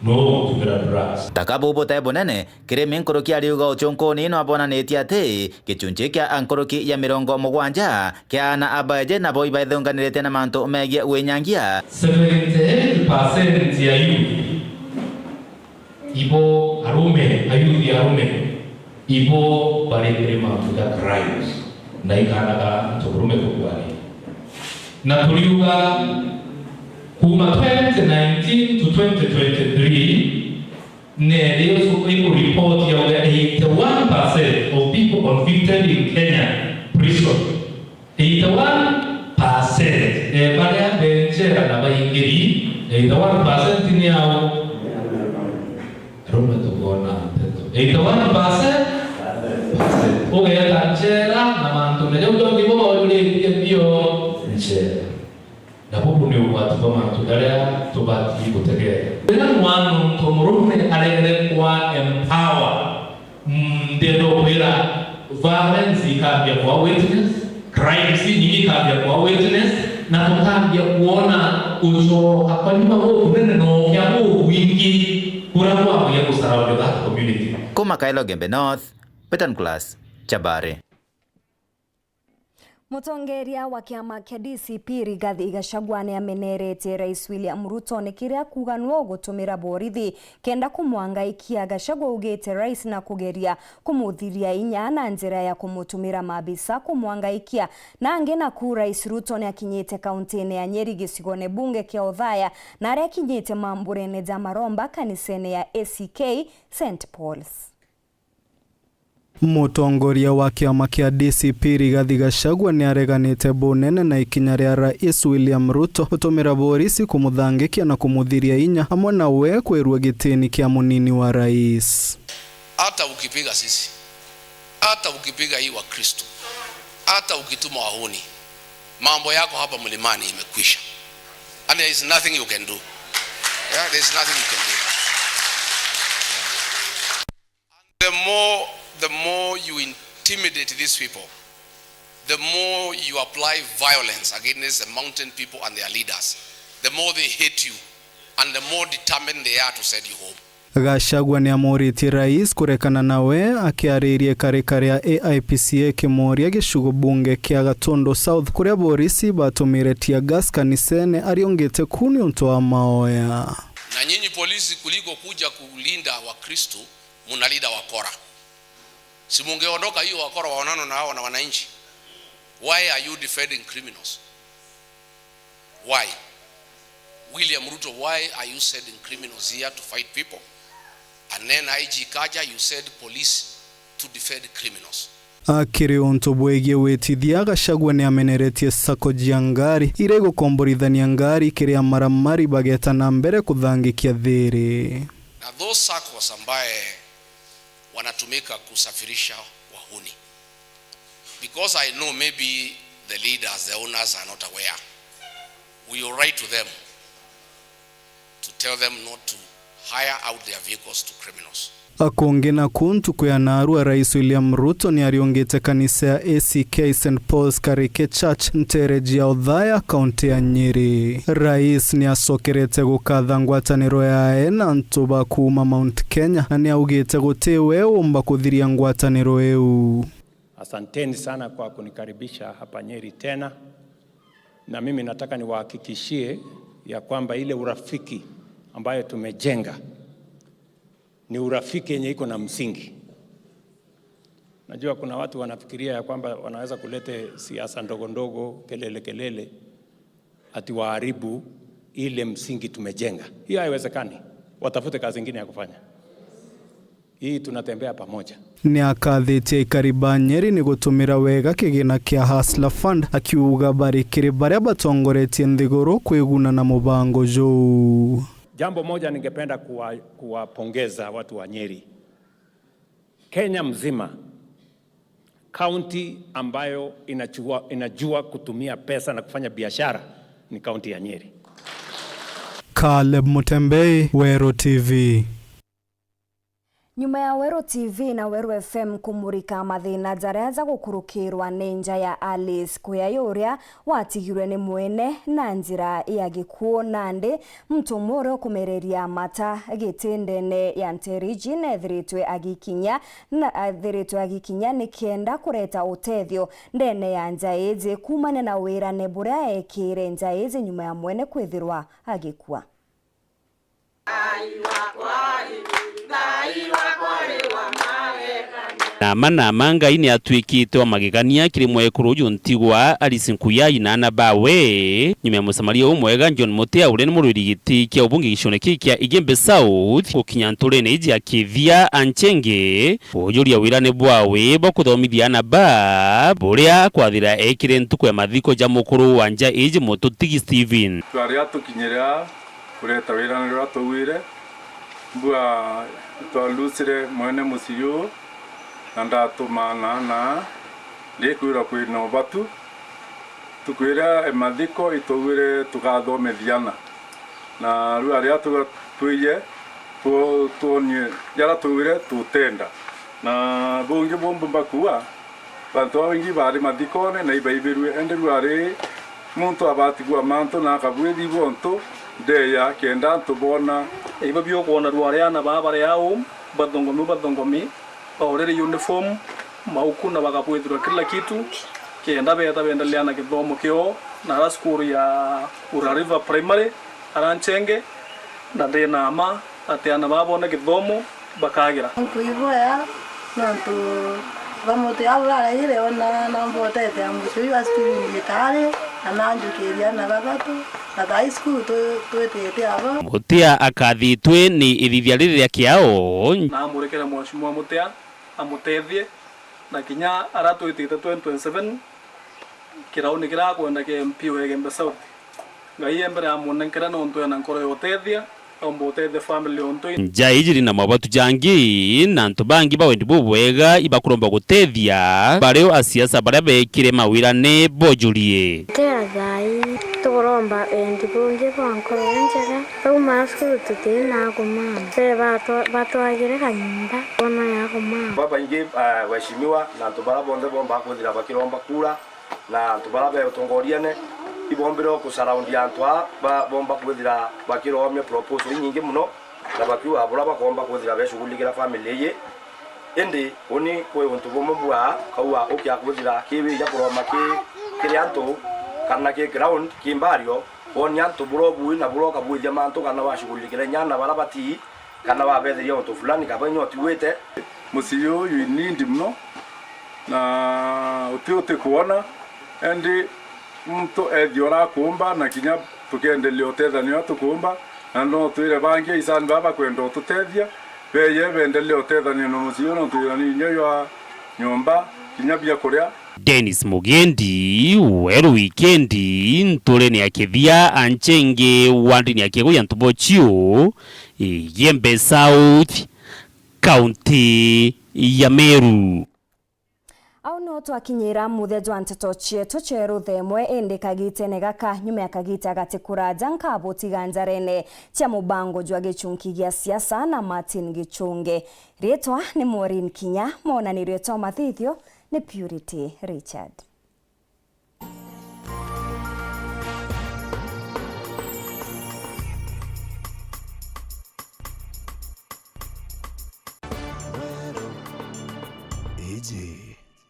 no tumira drugs. Takabubu taibu nene Kirimi nkoroki ariuga uchonkoni no abonanitie ati gichunjia kia ankoroki ya 70 kia ana abaje na boi baithunganirite na mantu megie wenyangia. 78% ya youth ibo arume ayuthi arume ibo barekere mafuta crimes na ikanaga tukurume kukwani na tuliuga kuma 2019 to 2023 ne leo suko report ya 81% of people convicted in Kenya prison 81% bale ya benchera na baingiri 81% ni hao Roma tukona 81% oge tanchera na mantu ne jojo ngibo bole ndio nchera na bubu ni watu kama tudalea tubati kutegea bila mwana mtomurume alele kwa empower ndio kwira violence ikabya kwa witness crimes nyingi ikabya kwa witness na tukabya kuona uso akwanyuma wao kunene no kya wingi kurawa ya kusarawa that community. Kuma Kaelo Gembe North, Petan Class, Chabare. Mutongeria wa kiama kia DCP Rigathi Gachagua ni ameneretie Rais William Ruto ni kiria kuganwo gutumira borithi kenda kumwangaikia. Gachagua ugite rais na kugeria kumuthiria inya na njira ya kumutumira mabisa kumwangaikia na angena ku Rais Ruto ni akinyite kauntini ya Nyeri gicigone bunge kia Othaya na aria akinyite mamburene ja Maromba kanisene ya ACK St Paul's. Mutongoria wa kiama kia DCP Rigathi Gachagua ni areganite bunene na ikinya ria Rais William Ruto gutumira borisi kumuthangikia na kumuthiria inya hamwe na we kwirwa gitini kia munini wa rais. Hata ukipiga sisi, hata ukipiga hii wa Kristo, hata ukituma wahuni, mambo yako hapa mlimani imekwisha. And there is nothing you can do. Yeah, there is nothing you can do. The more you intimidate these people, the more you apply violence against the mountain people and their leaders, the more they hate you and the more determined they are to send you home. Gachagua ni amuritie rais kurekana nawe akiaririe karikari ya AIPCA kimoria gishugo bunge kia Gatondo South kuria borisi batumire tia gas kanisene ariongete kuni unto wa maoya. Na nyinyi polisi kuliko kuja kulinda wa Kristo munalinda wakora. Si mungeondoka hiyo wakora waonano na hao na wananchi. Why are you defending criminals? Why? William Ruto, why are you sending criminals here to fight people? And then IG Kaja, you said police to defend criminals. Akiri unto bwegie wetithia. Gachagua ni ameneretie sako jiangari irego komborithania ngari kiria maramari bageta na mbere kuthangikia thiri. Na those SACCOs ambaye wanatumika kusafirisha wahuni, because I know maybe the leaders, the owners are not aware, we will write to them to tell them not to hire out their vehicles to criminals. Akongena kuntu kwa narua Rais William Ruto ni ariongete kanisa ya ACK St Paul's Karike Church nterejia Othaya kaunti ya Nyeri. Rais ni asokerete gukatha ngwataniro yae na ntuba kuma Mount Kenya na ni augite gutewe umba kuthiria ngwataniro eu. Asanteni sana kwa kunikaribisha hapa Nyeri tena, na mimi nataka niwahakikishie ya kwamba ile urafiki ambayo tumejenga ni urafiki yenye iko na msingi. Najua kuna watu wanafikiria ya kwamba wanaweza kulete siasa ndogo ndogo, kelele ati waharibu ile msingi tumejenga. Hiyo haiwezekani. Watafute kazi nyingine ya kufanya. Hii tunatembea pamoja. Ni akathitie ikariba Nyeri ni gutumira wega kigina kia Hustler Fund akiuga barikiri baria batongoretie nthiguru kwiguna na mubango jo. Jambo moja ningependa kuwapongeza watu wa Nyeri. Kenya mzima, kaunti ambayo inajua kutumia pesa na kufanya biashara ni kaunti ya Nyeri. Caleb Mutembei, Wero TV. Nyuma ya Wero TV na Wero FM kumurika mathina jareaza gukurukirwa ninja ya Alice kuyayoria watigirwe ni mwene na njira ya gikuo nandi mtumoro kumereria mata gitindene ya Nteriji nethiritwe agikinya ni kenda kureta utethio ndene ya njaizi kumane na wira nebura ekire njaizi nyuma ya mwene kwithirwa agikua. Nama Ngai ni atwikite wa magegania kiri mwekuru ntigwa Alice Nkuyai na bawe nyuma ya musamaria umwega John Mutea ure ni mururigiti kia ubungi gishone kia Igembe South gukinya nturene iji ya Kithia Anchenge ujuria wirane bwawe bokuthomithia na buria kwathira ekire ntuko ya mathiko ja mukuru wanja iji Mututigi Steven twari atukinyira kureta wirane rwatowire bwa twalusire mwene musiyo nanda tumana na likwira kwino batu tukwira emathiko itowire tugathomethiana na ru aria tuye tuonye yara tuwire tutenda na bungi bombo bakua bantu wengi bari mathikone na ibaibirwe ende ru ari muntu abatigwa manto na kabwedi bonto deya kenda tubona ibabyo kuona ru aria na babare yao badongomi orere uniform maukuna wakapwethirwa kila kitu kenda beta bendelea na githomo kio na skuru ya Ura River Primary aranchenge na ndina ma atiana babona githomo bakagira kuivoya nantu vamote abura ile ona na mbotete amusui wasitini tare ananjukiria na babatu na high school twetete aba Mutia akathitwe ni irithia riria kiao na murekera mwashimwa Mutia amutethie na kinya aratwitite 2027 kirauni kira kwenda ke MP Egembe South ngai embere amunenkera no ntu na nkoro yotethia ombote the family onto njaijiri na mabatu jangi na ntu bangi bawendi bubwega ibakuromba gutethia bareo asiasa baria bekire mawirane bojurie tera gai tukuromba endi bungi bankoro njera tuma skulu tutina kuma se batwagire kanyumba ona ya kuma baba ingi waheshimiwa na ntu bara bonde bomba kuthira bakiromba kura na ntu bara be tongoriane ibombero ku surround ya ntwa ba bomba kuthira bakiromye proposal nyingi muno na bakiwa abura bakomba kuthira beshugulikira family ye ende oni kwe untu bomubwa kawa okya kuthira kibi ya kuroma kiri antu kana ke ground kimbario oni antu burobu na buroka bwithia mantu kana bashugulikira nyana barabati kana babethiria untu fulani kabanyo tiwete musiyo you need muno na utiote kuona endi mtu ediora kumba na kinya tukiendelea utethania tukumba na no twire bangi isani baba kwenda tutethia beye bendelea utethania no musiyo no twirani nyoyo nyomba kinya bia kuria Dennis Mugendi weru wikendi ntuleni akithia anchenge wandini akiguya ntubochio Igembe South County ya Meru. Au no twakinyira muthejo anteto chieto cheru themwe ende kagite negaka nyume akagite agatikura janka botiganjarene tia mubango jwa gichunki gya siasa na Martin Gichunge. Rietwa ni Maureen Kinya, mona ni rietwa mathithio ni Purity Richard.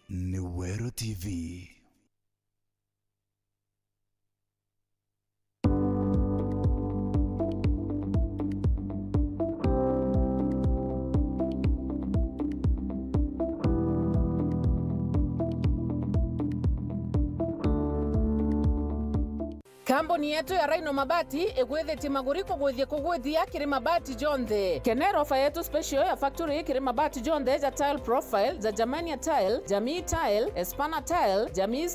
Ni Wero TV. Kambuni yetu ya Rhino Mabati egwethete maguriko gwithie kugwithia kiri mabati jonthe. Kenero ofa yetu special ya factory kiri mabati jonthe ja tile profile za Germania tile, Jamii tile, Espana tile, Jamii